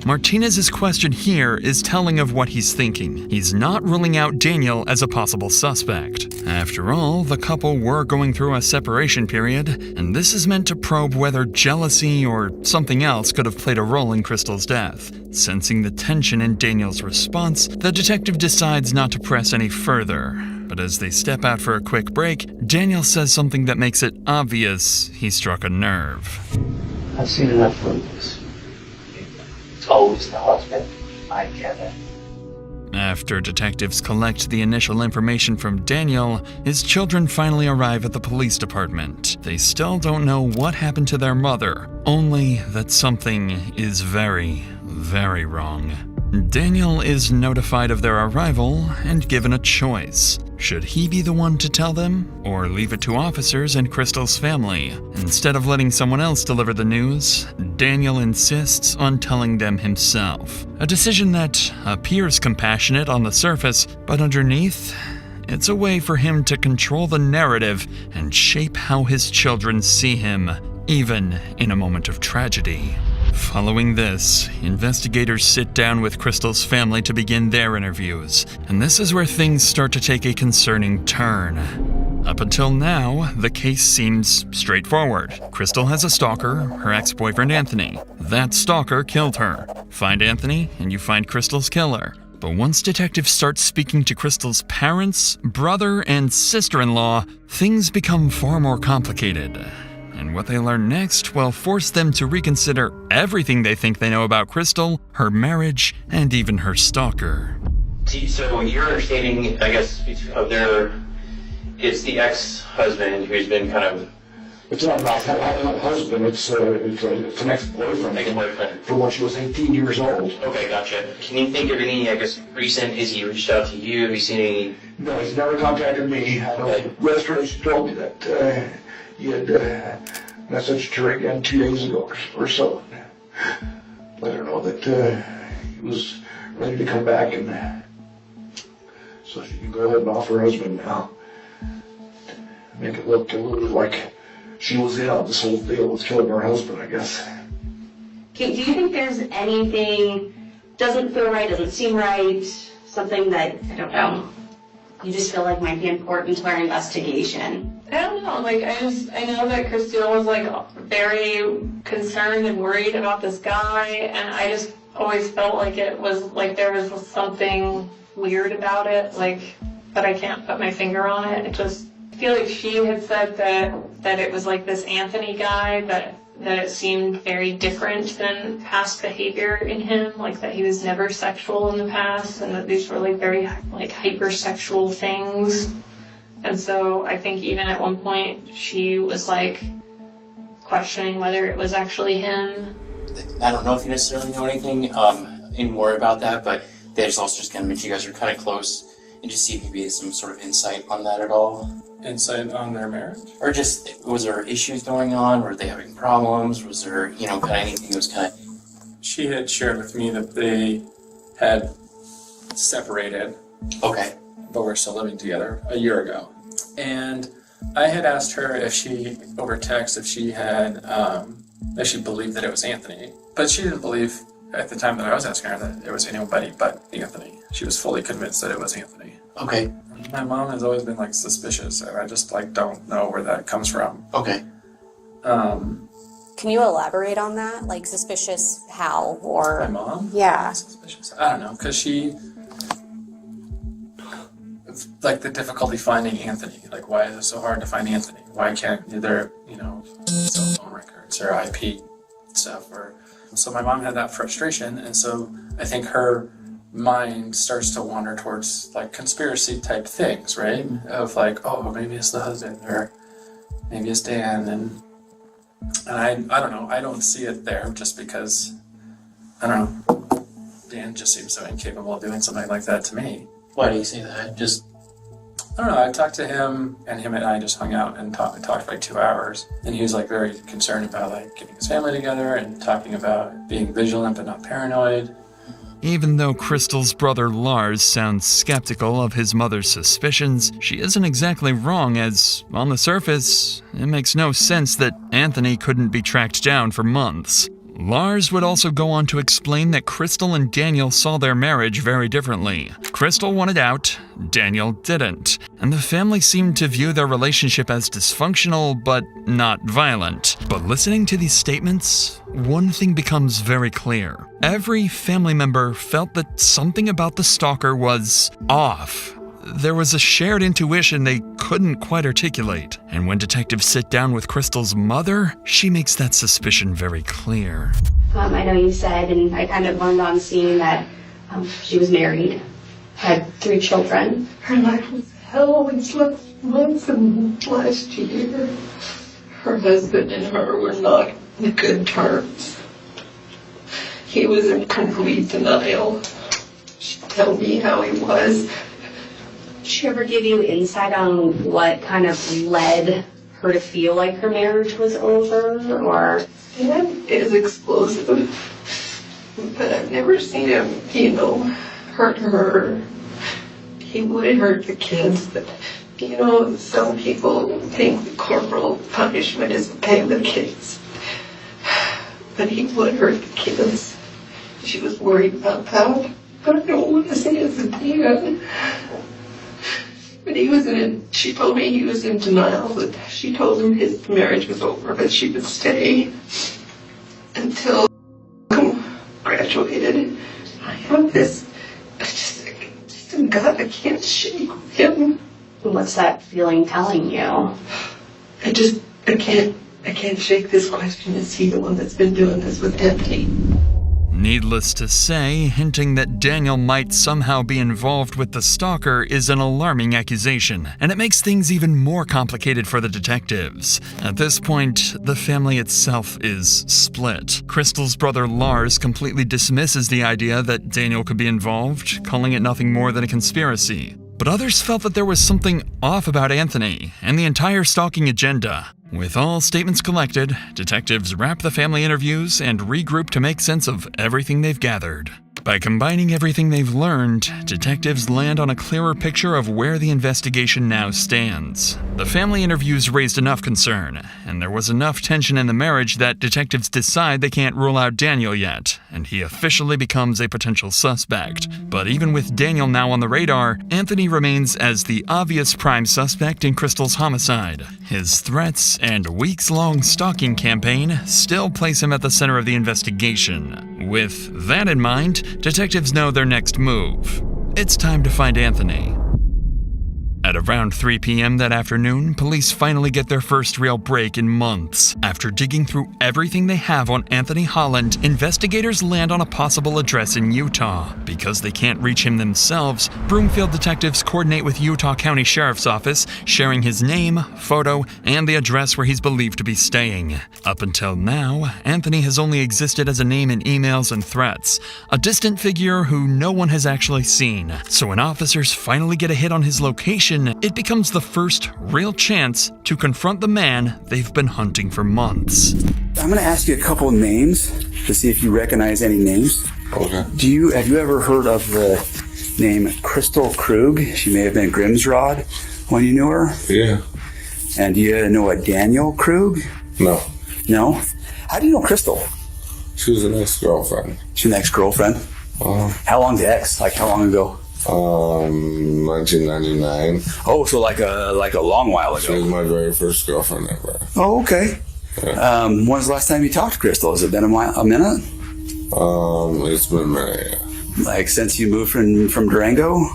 Martinez's question here is telling of what he's thinking. He's not ruling out Daniel as a possible suspect. After all, the couple were going through a separation period, and this is meant to probe whether jealousy or something else could have played a role in Crystal's death. Sensing the tension in Daniel's response, the detective decides not to press any further. But as they step out for a quick break, Daniel says something that makes it obvious he struck a nerve. I've seen enough of this. It's always the husband. I get it. After detectives collect the initial information from Daniel, his children finally arrive at the police department. They still don't know what happened to their mother, only that something is very, very wrong. Daniel is notified of their arrival and given a choice. Should he be the one to tell them, or leave it to officers and Crystal's family? Instead of letting someone else deliver the news, Daniel insists on telling them himself. A decision that appears compassionate on the surface, but underneath, it's a way for him to control the narrative and shape how his children see him, even in a moment of tragedy. Following this, investigators sit down with Crystal's family to begin their interviews, and this is where things start to take a concerning turn. Up until now, the case seems straightforward. Crystal has a stalker, her ex-boyfriend Anthony. That stalker killed her. Find Anthony, and you find Crystal's killer. But once detectives start speaking to Crystal's parents, brother, and sister-in-law, things become far more complicated. And what they learn next will force them to reconsider everything they think they know about Crystal, her marriage, and even her stalker. So your understanding, I guess, of it's the ex-husband who's been kind of... It's not my husband, it's an ex-boyfriend. Ex-boyfriend. From when she was 18 years old. Okay, gotcha. Can you think of any, I guess, recent, has he reached out to you? Have you seen any... No, he's never contacted me. I know the restoration told me that he had messaged her again 2 days ago or so. Let her know that he was ready to come back, and so she can go ahead and off her husband now. Make it look a little bit like she was in on this whole deal with killing her husband, I guess. Do you think there's anything doesn't feel right, doesn't seem right, something that, I don't know, you just feel like might be important to our investigation? I don't know, I know that Christine was very concerned and worried about this guy, and I just always felt like it was there was something weird about it, but I can't put my finger on it. It just, I feel like she had said that it was this Anthony guy, that it seemed very different than past behavior in him, that he was never sexual in the past, and that these were very hypersexual things. And so I think even at one point she was questioning whether it was actually him. I don't know if you necessarily know anything more about that, but they also just kind of mentioned you guys are kind of close, and just see if maybe some sort of insight on that at all. Insight on their marriage? Or just, was there issues going on? Were they having problems? Was there, kind of anything that was kind of... She had shared with me that they had separated. Okay. But we're still living together a year ago. And I had asked her if she, over text, if she had, if she believed that it was Anthony. But she didn't believe, at the time that I was asking her, that it was anybody but Anthony. She was fully convinced that it was Anthony. Okay. My mom has always been suspicious, and I just don't know where that comes from. Okay. Can you elaborate on that? Suspicious how, or... My mom? Yeah. Suspicious. I don't know, because she... the difficulty finding Anthony. Why is it so hard to find Anthony? Why can't there, cell phone records or IP stuff? So my mom had that frustration, and so I think her mind starts to wander towards conspiracy type things, right? Of oh, maybe it's the husband, or maybe it's Dan, and I don't know. I don't see it there just because, I don't know, Dan just seems so incapable of doing something like that to me. Why do you say that? Just... I don't know, I talked to him, and him and I just hung out and talked for like 2 hours. And he was like very concerned about like getting his family together and talking about being vigilant but not paranoid. Even though Crystal's brother Lars sounds skeptical of his mother's suspicions, she isn't exactly wrong, as, on the surface, it makes no sense that Anthony couldn't be tracked down for months. Lars would also go on to explain that Crystal and Daniel saw their marriage very differently. Crystal wanted out, Daniel didn't, and the family seemed to view their relationship as dysfunctional but not violent. But listening to these statements, one thing becomes very clear. Every family member felt that something about the stalker was off. There was a shared intuition they couldn't quite articulate, and when detectives sit down with Crystal's mother, she makes that suspicion very clear. I know you said, and I kind of learned on seeing that she was married, had 3 children. Her life was hell. We slept months and last year. Her husband and her were not in good terms. He was in complete denial. She'd tell me how he was. Did she ever give you insight on what kind of led her to feel like her marriage was over, or? Dad is explosive, but I've never seen him, hurt her. He would hurt the kids, but, some people think the corporal punishment is paying the kids. But he would hurt the kids. She was worried about that. But I don't want to say it's a dad. But she told me he was in denial, but she told him his marriage was over, but she would stay until graduated. I have this, just a gut I can't shake with him. What's that feeling telling you? I can't shake this question. Is he the one that's been doing this with Anthony? Needless to say, hinting that Daniel might somehow be involved with the stalker is an alarming accusation, and it makes things even more complicated for the detectives. At this point, the family itself is split. Crystal's brother Lars completely dismisses the idea that Daniel could be involved, calling it nothing more than a conspiracy. But others felt that there was something off about Anthony and the entire stalking agenda. With all statements collected, detectives wrap the family interviews and regroup to make sense of everything they've gathered. By combining everything they've learned, detectives land on a clearer picture of where the investigation now stands. The family interviews raised enough concern, and there was enough tension in the marriage that detectives decide they can't rule out Daniel yet, and he officially becomes a potential suspect. But even with Daniel now on the radar, Anthony remains as the obvious prime suspect in Crystal's homicide. His threats and weeks-long stalking campaign still place him at the center of the investigation. With that in mind, detectives know their next move. It's time to find Anthony. At around 3 p.m. that afternoon, police finally get their first real break in months. After digging through everything they have on Anthony Holland, investigators land on a possible address in Utah. Because they can't reach him themselves, Broomfield detectives coordinate with Utah County Sheriff's Office, sharing his name, photo, and the address where he's believed to be staying. Up until now, Anthony has only existed as a name in emails and threats, a distant figure who no one has actually seen. So when officers finally get a hit on his location, it becomes the first real chance to confront the man they've been hunting for months. I'm going to ask you a couple of names to see if you recognize any names. Okay. Have you ever heard of the name Crystal Krug? She may have been Grimsrod when you knew her. Yeah. And do you know a Daniel Krug? No. No? How do you know Crystal? She was an ex-girlfriend. She's an ex-girlfriend? How long the ex? Like how long ago? 1999. Oh, so like a long while ago. She was my very first girlfriend ever. Oh, okay. Yeah. When was the last time you talked to Crystal? Has it been a minute? It's been a minute, yeah. Like since you moved from Durango?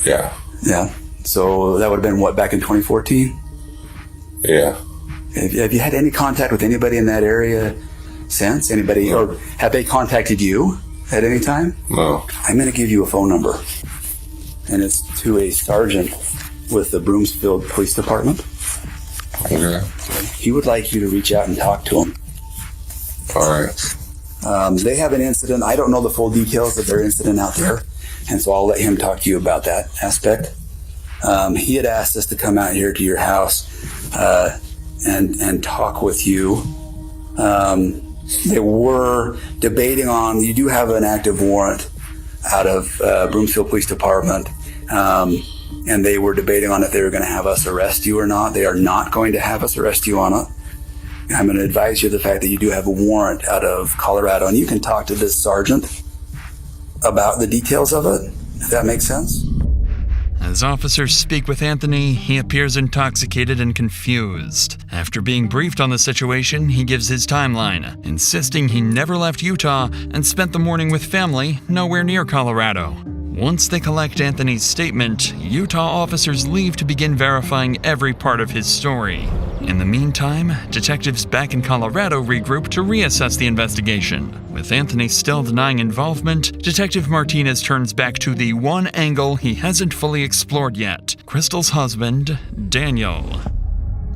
Yeah. Yeah. So that would have been what, back in 2014? Yeah. Have you had any contact with anybody in that area since? Anybody, or have they contacted you at any time? No. I'm going to give you a phone number, and it's to a sergeant with the Broomfield Police Department. Okay. He would like you to reach out and talk to him. All right. They have an incident. I don't know the full details of their incident out there, and so I'll let him talk to you about that aspect. He had asked us to come out here to your house and talk with you. They were debating on, you do have an active warrant out of Broomfield Police Department, and they were debating on if they were going to have us arrest you or not. They are not going to have us arrest you on it. I'm going to advise you of the fact that you do have a warrant out of Colorado, and you can talk to this sergeant about the details of it, if that makes sense. As officers speak with Anthony, he appears intoxicated and confused. After being briefed on the situation, he gives his timeline, insisting he never left Utah and spent the morning with family nowhere near Colorado. Once they collect Anthony's statement, Utah officers leave to begin verifying every part of his story. In the meantime, detectives back in Colorado regroup to reassess the investigation. With Anthony still denying involvement, Detective Martinez turns back to the one angle he hasn't fully explored yet: Crystal's husband, Daniel.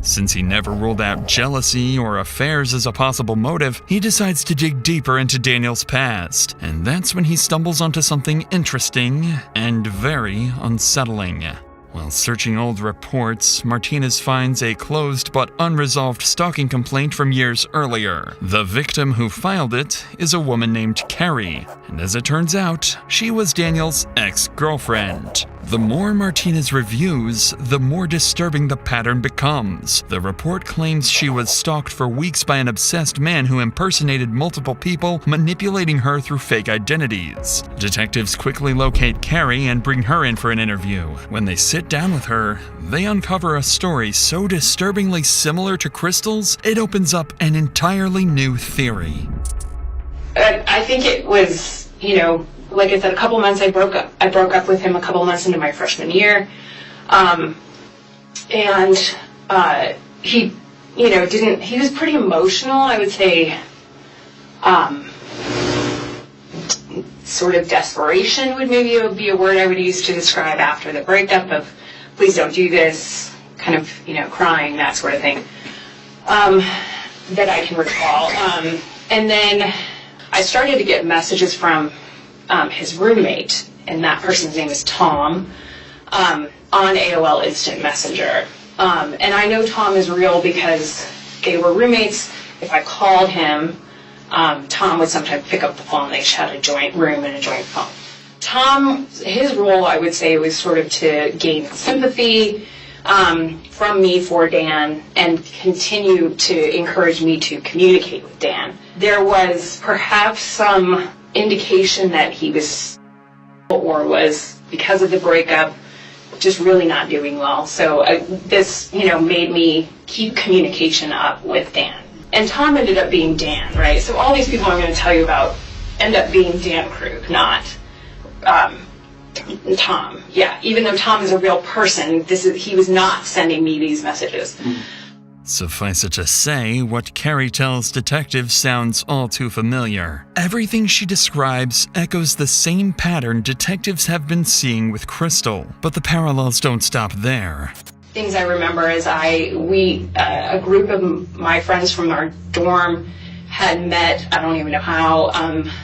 Since he never ruled out jealousy or affairs as a possible motive, he decides to dig deeper into Daniel's past, and that's when he stumbles onto something interesting and very unsettling. While searching old reports, Martinez finds a closed but unresolved stalking complaint from years earlier. The victim who filed it is a woman named Carrie, and as it turns out, she was Daniel's ex-girlfriend. The more Martinez reviews, the more disturbing the pattern becomes. The report claims she was stalked for weeks by an obsessed man who impersonated multiple people, manipulating her through fake identities. Detectives quickly locate Carrie and bring her in for an interview. When they sit down with her, they uncover a story so disturbingly similar to Crystal's, it opens up an entirely new theory. I think it was, like I said, a couple months I broke up with him a couple months into my freshman year. He, he was pretty emotional, I would say. Sort of desperation would maybe be a word I would use to describe after the breakup of, please don't do this, kind of, crying, that sort of thing, that I can recall. And then I started to get messages from his roommate, and that person's name is Tom, on AOL Instant Messenger. And I know Tom is real because they were roommates. If I called him, Tom would sometimes pick up the phone. They had a joint room and a joint phone. Tom, his role, I would say, was sort of to gain sympathy from me for Dan and continue to encourage me to communicate with Dan. There was perhaps some indication that he was, or was, because of the breakup, just really not doing well. So this, made me keep communication up with Dan. And Tom ended up being Dan, right? So all these people I'm going to tell you about end up being Dan Krug, not Tom. Yeah, even though Tom is a real person, he was not sending me these messages. Suffice it to say, what Carrie tells detectives sounds all too familiar. Everything she describes echoes the same pattern detectives have been seeing with Crystal, but the parallels don't stop there. Things I remember is a group of my friends from our dorm had met, I don't even know how,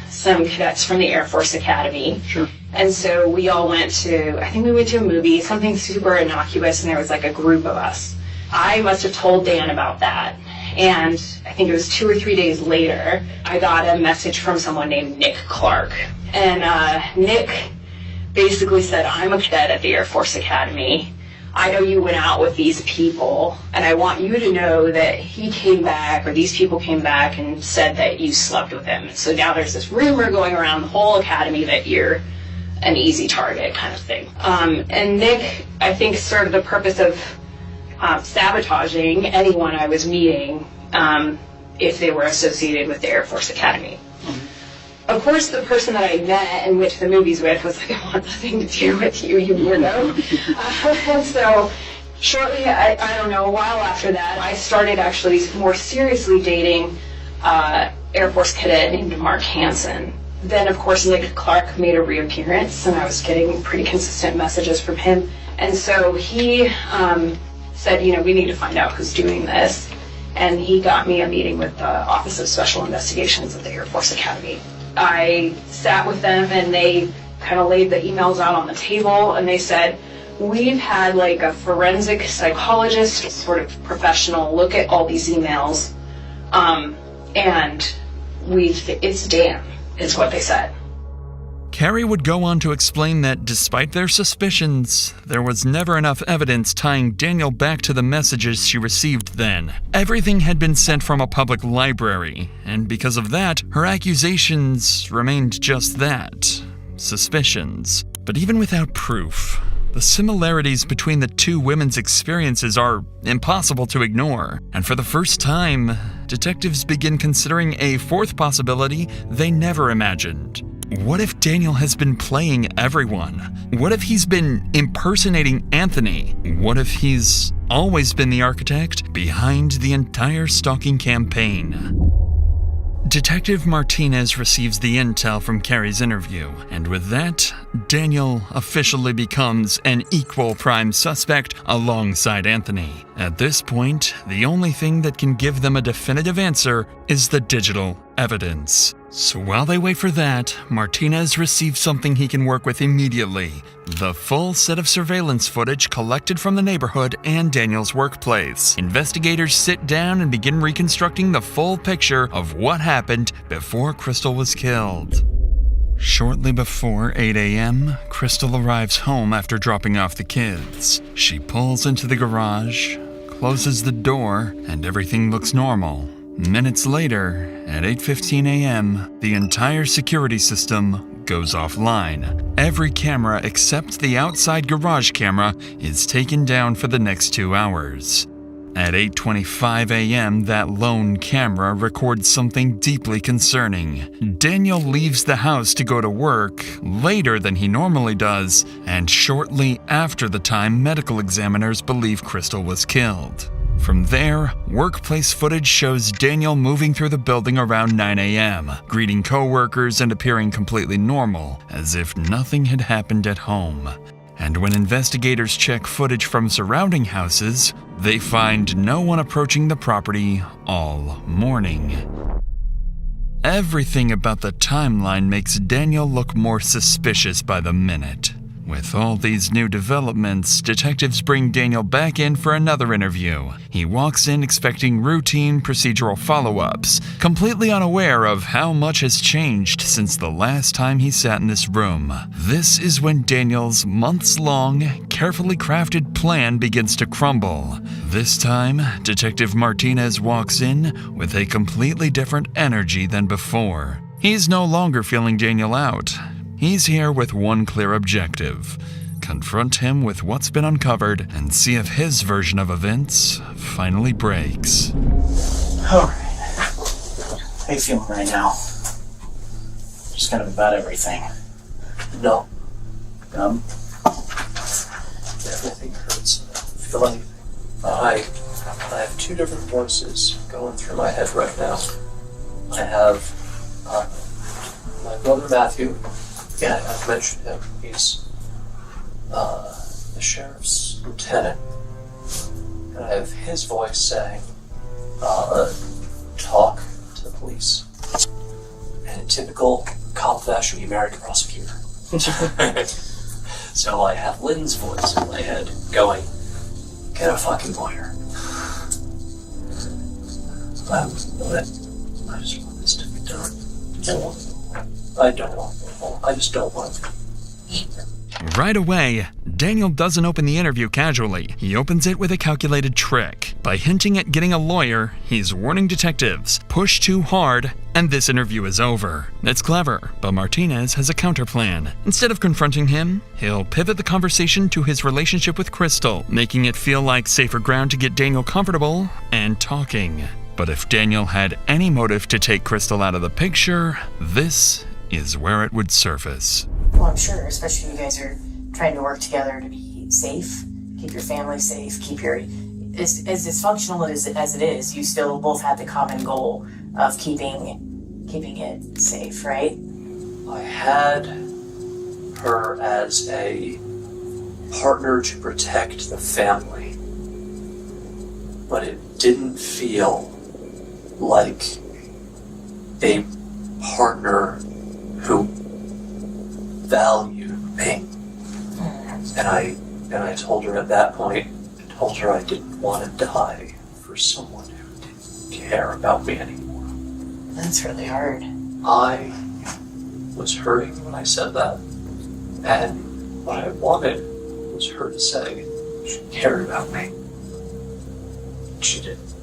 some cadets from the Air Force Academy. Sure. And so we all went to a movie, something super innocuous, and there was like a group of us. I must have told Dan about that. And I think it was 2 or 3 days later, I got a message from someone named Nick Clark. And Nick basically said, I'm a cadet at the Air Force Academy. I know you went out with these people, and I want you to know that he came back, or these people came back and said that you slept with him. So now there's this rumor going around the whole academy that you're an easy target kind of thing. And Nick, I think, served the purpose of sabotaging anyone I was meeting if they were associated with the Air Force Academy. Of course, the person that I met and went to the movies with was like, I want nothing to do with you, you weirdo. And so shortly, I don't know, a while after that, I started actually more seriously dating Air Force cadet named Mark Hansen. Then, of course, Nick Clark made a reappearance, and I was getting pretty consistent messages from him. And so he said, we need to find out who's doing this. And he got me a meeting with the Office of Special Investigations at the Air Force Academy. I sat with them, and they kind of laid the emails out on the table, and they said, we've had like a forensic psychologist, sort of professional, look at all these emails, and it's Dan, is what they said. Carrie would go on to explain that despite their suspicions, there was never enough evidence tying Daniel back to the messages she received then. Everything had been sent from a public library, and because of that, her accusations remained just that, suspicions. But even without proof, the similarities between the two women's experiences are impossible to ignore. And for the first time, detectives begin considering a fourth possibility they never imagined. What if Daniel has been playing everyone? What if he's been impersonating Anthony? What if he's always been the architect behind the entire stalking campaign? Detective Martinez receives the intel from Carrie's interview, and with that, Daniel officially becomes an equal prime suspect alongside Anthony. At this point, the only thing that can give them a definitive answer is the digital evidence. So while they wait for that, Martinez receives something he can work with immediately: the full set of surveillance footage collected from the neighborhood and Daniel's workplace. Investigators sit down and begin reconstructing the full picture of what happened before Crystal was killed. Shortly before 8 a.m., Crystal arrives home after dropping off the kids. She pulls into the garage, closes the door, and everything looks normal. Minutes later, at 8:15 a.m., the entire security system goes offline. Every camera except the outside garage camera is taken down for the next 2 hours. At 8:25 a.m., that lone camera records something deeply concerning. Daniel leaves the house to go to work later than he normally does, and shortly after the time medical examiners believe Crystal was killed. From there, workplace footage shows Daniel moving through the building around 9 a.m., greeting coworkers and appearing completely normal, as if nothing had happened at home. And when investigators check footage from surrounding houses, they find no one approaching the property all morning. Everything about the timeline makes Daniel look more suspicious by the minute. With all these new developments, detectives bring Daniel back in for another interview. He walks in expecting routine procedural follow-ups, completely unaware of how much has changed since the last time he sat in this room. This is when Daniel's months-long, carefully crafted plan begins to crumble. This time, Detective Martinez walks in with a completely different energy than before. He's no longer feeling Daniel out. He's here with one clear objective: confront him with what's been uncovered and see if his version of events finally breaks. Alright. How you feeling right now? Just kind of about everything. No. Everything hurts. Feel like I have two different voices going through my head right now. I have my brother Matthew. Yeah, I've mentioned him. He's the sheriff's lieutenant. And I have his voice saying, talk to the police. And in typical cop fashion, you married a prosecutor. So I have Lynn's voice in my head going, get a fucking lawyer. I just want this to be done. I don't want it. I just don't want it. Right away, Daniel doesn't open the interview casually. He opens it with a calculated trick. By hinting at getting a lawyer, he's warning detectives, push too hard, and this interview is over. It's clever, but Martinez has a counterplan. Instead of confronting him, he'll pivot the conversation to his relationship with Crystal, making it feel like safer ground to get Daniel comfortable and talking. But if Daniel had any motive to take Crystal out of the picture, this is where it would surface. Well, I'm sure, especially you guys are trying to work together to be safe, keep your family safe, keep your... As dysfunctional as it is, you still both had the common goal of keeping it safe, right? I had her as a partner to protect the family, but it didn't feel like a partner who valued me. And And I told her at that point, I told her I didn't want to die for someone who didn't care about me anymore. That's really hard. I was hurting when I said that. And what I wanted was her to say she cared about me. She didn't.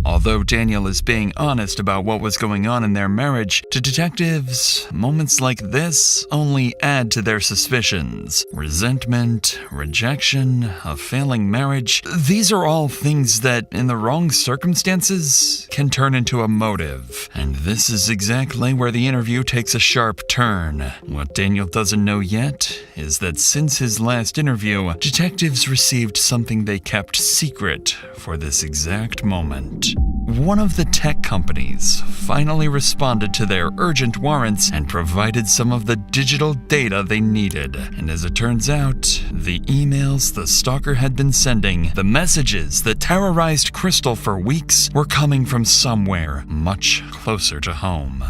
Although Daniel is being honest about what was going on in their marriage, to detectives, moments like this only add to their suspicions. Resentment, rejection, a failing marriage, these are all things that, in the wrong circumstances, can turn into a motive. And this is exactly where the interview takes a sharp turn. What Daniel doesn't know yet is that since his last interview, detectives received something they kept secret for this exact moment. One of the tech companies finally responded to their urgent warrants and provided some of the digital data they needed. And as it turns out, the emails the stalker had been sending, the messages that terrorized Crystal for weeks, were coming from somewhere much closer to home.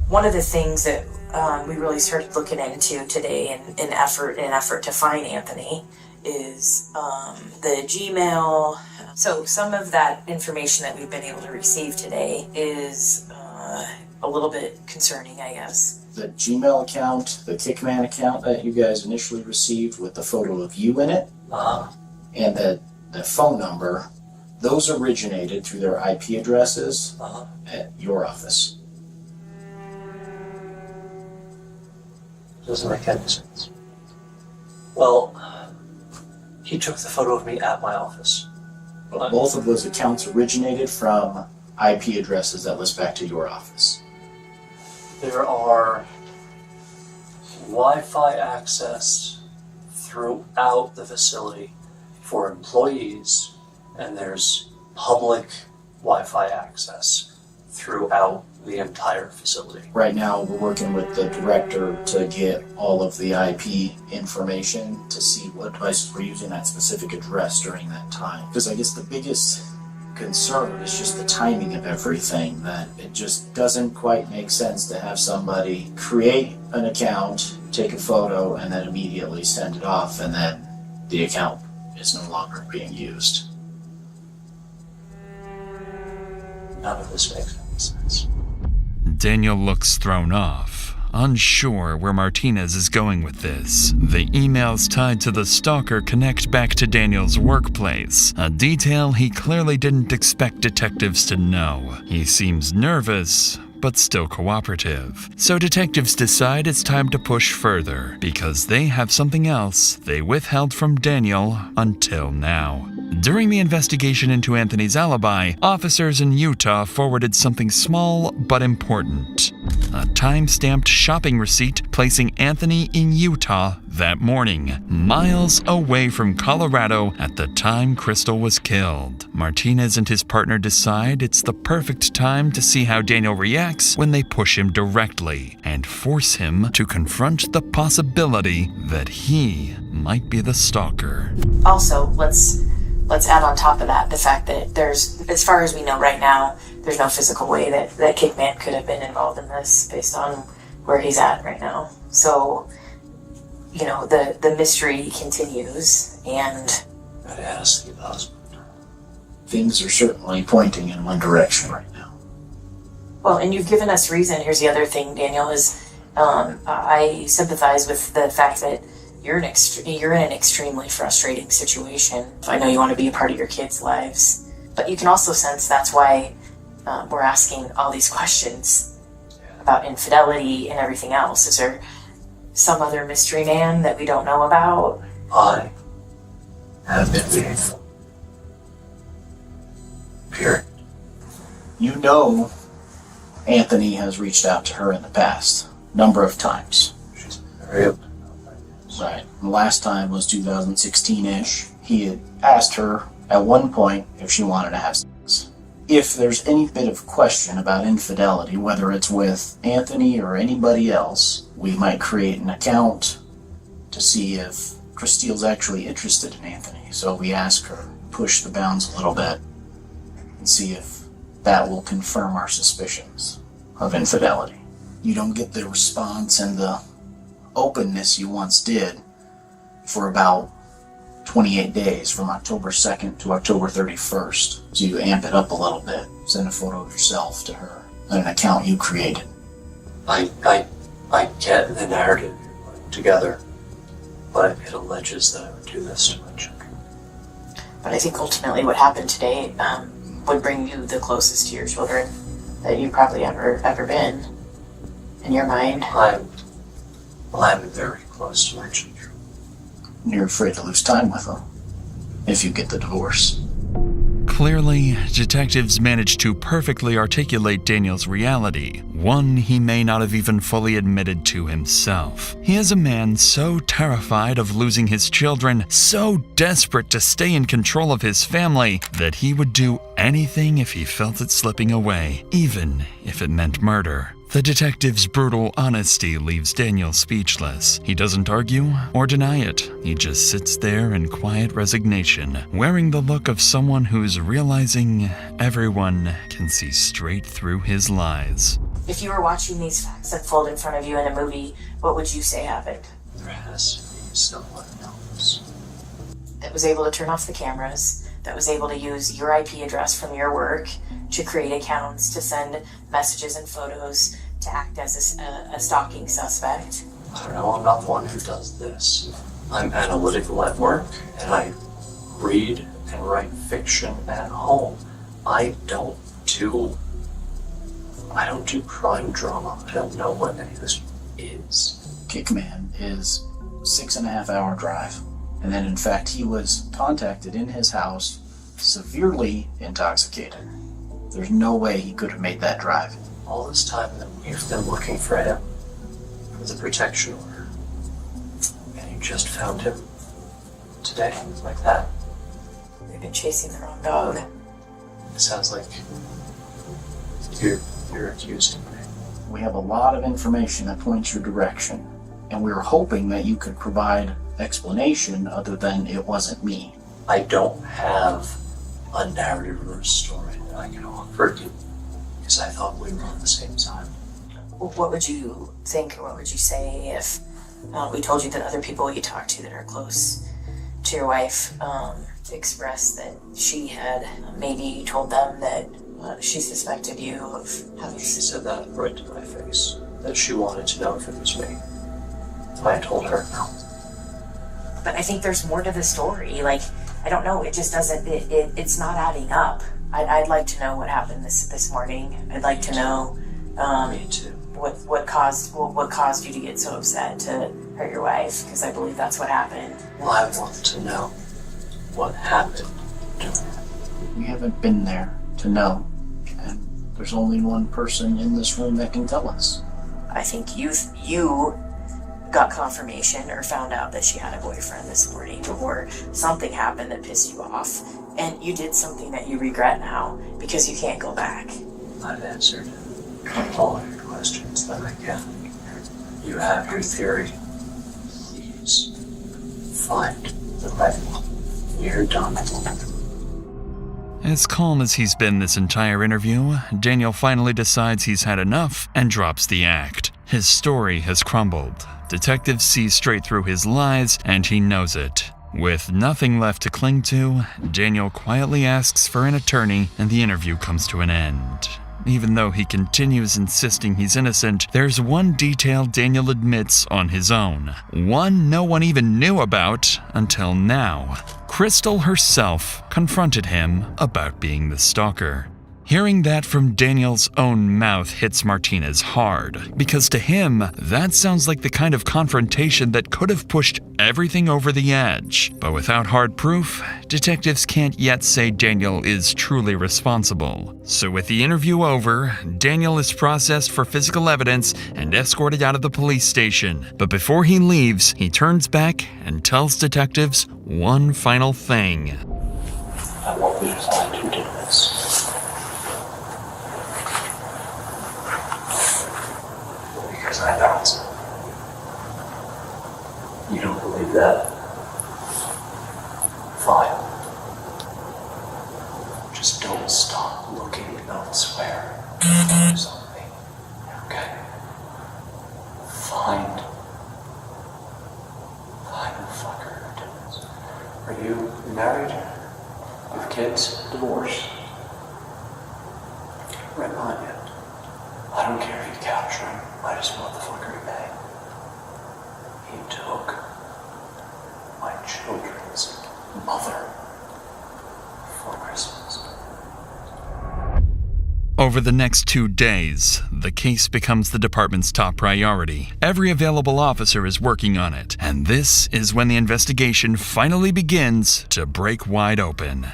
One of the things that we really started looking into today in an effort to find Anthony is the Gmail. So some of that information that we've been able to receive today is a little bit concerning, I guess. The Gmail account, the Kickman account that you guys initially received with the photo of you in it, and the phone number, those originated through their IP addresses at your office. Doesn't make any sense. Well, he took the photo of me at my office. But both of those accounts originated from IP addresses that list back to your office. There are Wi-Fi access throughout the facility for employees, and there's public Wi-Fi access throughout the entire facility. Right now, we're working with the director to get all of the IP information to see what devices were using that specific address during that time. Because I guess the biggest concern is just the timing of everything, that it just doesn't quite make sense to have somebody create an account, take a photo, and then immediately send it off, and then the account is no longer being used. None of this makes any sense. Daniel looks thrown off, unsure where Martinez is going with this. The emails tied to the stalker connect back to Daniel's workplace, a detail he clearly didn't expect detectives to know. He seems nervous, but still cooperative. So detectives decide it's time to push further, because they have something else they withheld from Daniel until now. During the investigation into Anthony's alibi, officers in Utah forwarded something small but important. A time-stamped shopping receipt placing Anthony in Utah that morning, miles away from Colorado at the time Crystal was killed. Martinez and his partner decide it's the perfect time to see how Daniel reacts when they push him directly and force him to confront the possibility that he might be the stalker. Also, let's add on top of that the fact that there's, as far as we know right now, there's no physical way that Kickman could have been involved in this based on where he's at right now. So, you know, the mystery continues, and I'd ask the husband. Things are certainly pointing in one direction right now. well, and you've given us reason. Here's the other thing, Daniel, is I sympathize with the fact that you're in an extremely frustrating situation. I know you want to be a part of your kids' lives, but you can also sense that's why we're asking all these questions about infidelity and everything else. Is there some other mystery man that we don't know about? I have been faithful. Period. You know Anthony has reached out to her in the past, number of times. She's very open. Right. The last time was 2016-ish. He had asked her at one point if she wanted to have sex. If there's any bit of question about infidelity, whether it's with Anthony or anybody else, we might create an account to see if Christine's actually interested in Anthony. So we ask her, push the bounds a little bit, and see if that will confirm our suspicions of infidelity. You don't get the response and the openness you once did for about 28 days from October 2nd to October 31st. So you amp it up a little bit. Send a photo of yourself to her and an account you created. I get the narrative you're putting together, but it alleges that I would do this to my children. But I think ultimately what happened today would bring you the closest to your children that you've probably ever been in your mind. I'm very close to my children. You're afraid to lose time with them if you get the divorce. Clearly, detectives managed to perfectly articulate Daniel's reality, one he may not have even fully admitted to himself. He is a man so terrified of losing his children, so desperate to stay in control of his family, that he would do anything if he felt it slipping away, even if it meant murder. The detective's brutal honesty leaves Daniel speechless. He doesn't argue or deny it. He just sits there in quiet resignation, wearing the look of someone who's realizing everyone can see straight through his lies. If you were watching these facts unfold in front of you in a movie, what would you say happened? There has to be someone else That was able to turn off the cameras, that was able to use your IP address from your work to create accounts, to send messages and photos, to act as a stalking suspect. I don't know, I'm not the one who does this. I'm analytical at work, and I read and write fiction at home. I don't do crime drama. I don't know what any of this is. Kickman is 6.5 hour drive. And then in fact he was contacted in his house severely intoxicated. There's no way he could have made that drive. All this time that we've been looking for him with a protection order, and you just found him today, like that. We've been chasing the wrong dog. It sounds like you're accusing me. We have a lot of information that points your direction, and we were hoping that you could provide explanation other than it wasn't me. I don't have a narrative or a story that I can offer you, because I thought we were on the same side. What would you think, or what would you say if we told you that other people you talk to that are close to your wife expressed that she had maybe told them that she suspected you of having... She said that right to my face, that she wanted to know if it was me. I told her no. But I think there's more to the story. Like, I don't know, it just doesn't, it's not adding up. I'd like to know what happened this morning. I'd like to know Me too. what caused you to get so upset to hurt your wife, because I believe that's what happened. Well, I want to know what happened to her. We haven't been there to know, and there's only one person in this room that can tell us. I think you got confirmation or found out that she had a boyfriend this morning, or something happened that pissed you off, and you did something that you regret now because you can't go back. I've answered all your questions that I can. You have your theory. Please find the right one. You're done. As calm as he's been this entire interview, Daniel finally decides he's had enough and drops the act. His story has crumbled. Detectives see straight through his lies, and he knows it. With nothing left to cling to, Daniel quietly asks for an attorney, and the interview comes to an end. Even though he continues insisting he's innocent, there's one detail Daniel admits on his own. One no one even knew about until now. Crystal herself confronted him about being the stalker. Hearing that from Daniel's own mouth hits Martinez hard, because to him, that sounds like the kind of confrontation that could have pushed everything over the edge. But without hard proof, detectives can't yet say Daniel is truly responsible. So with the interview over, Daniel is processed for physical evidence and escorted out of the police station. But before he leaves, he turns back and tells detectives one final thing. I won't be assigned who did this. Because I don't. You don't believe that? Fine. Just don't stop looking elsewhere. Focus on me. Okay? Find the fucker who did this. Bring you married? You have kids? Divorce. Right behind you. I don't care if you capture him. I just want the fucker to pay. He took my children's mother for Christmas. Over the next 2 days, the case becomes the department's top priority. Every available officer is working on it, and this is when the investigation finally begins to break wide open.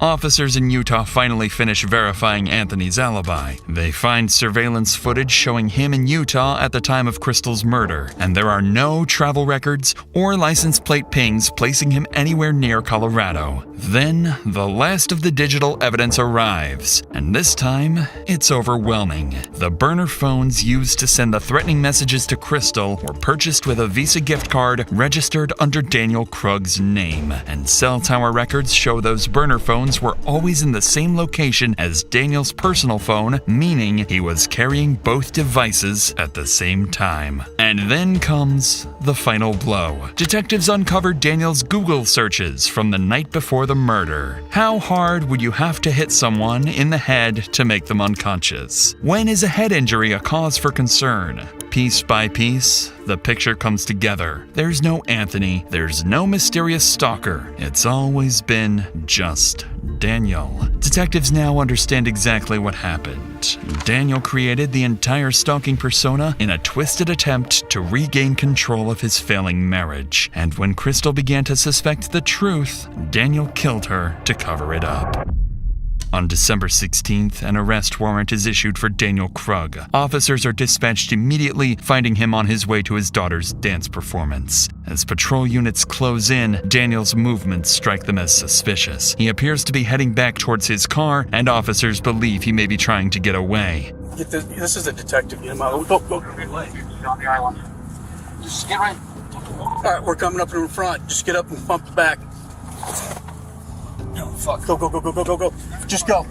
Officers in Utah finally finish verifying Anthony's alibi. They find surveillance footage showing him in Utah at the time of Crystal's murder, and there are no travel records or license plate pings placing him anywhere near Colorado. Then, the last of the digital evidence arrives, and this time, it's overwhelming. The burner phones used to send the threatening messages to Crystal were purchased with a Visa gift card registered under Daniel Krug's name, and cell tower records show those burner phones were always in the same location as Daniel's personal phone, meaning he was carrying both devices at the same time. And then comes the final blow. Detectives uncovered Daniel's Google searches from the night before the murder. How hard would you have to hit someone in the head to make them unconscious? When is a head injury a cause for concern? Piece by piece, the picture comes together. There's no Anthony, there's no mysterious stalker. It's always been just Daniel. Detectives now understand exactly what happened. Daniel created the entire stalking persona in a twisted attempt to regain control of his failing marriage. And when Crystal began to suspect the truth, Daniel killed her to cover it up. On December 16th, an arrest warrant is issued for Daniel Krug. Officers are dispatched immediately, finding him on his way to his daughter's dance performance. As patrol units close in, Daniel's movements strike them as suspicious. He appears to be heading back towards his car, and officers believe he may be trying to get away. This is a detective. Get him out. Go. On the island. Just get right. All right, we're coming up in the front. Just get up and pump the back. No, fuck. Go. Just go.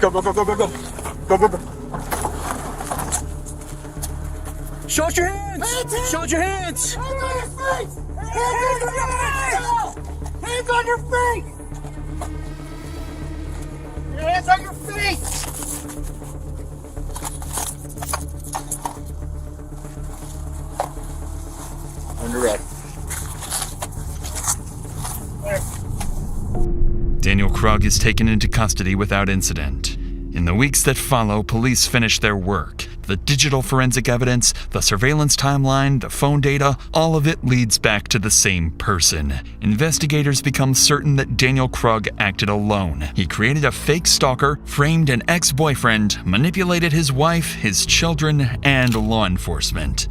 Go. Go. Show us your hands. Show us your hands. Hands on your face. Hands on your face. Hands on your face. Under arrest. Daniel Krug is taken into custody without incident. In the weeks that follow, police finish their work. The digital forensic evidence, the surveillance timeline, the phone data, all of it leads back to the same person. Investigators become certain that Daniel Krug acted alone. He created a fake stalker, framed an ex-boyfriend, manipulated his wife, his children, and law enforcement.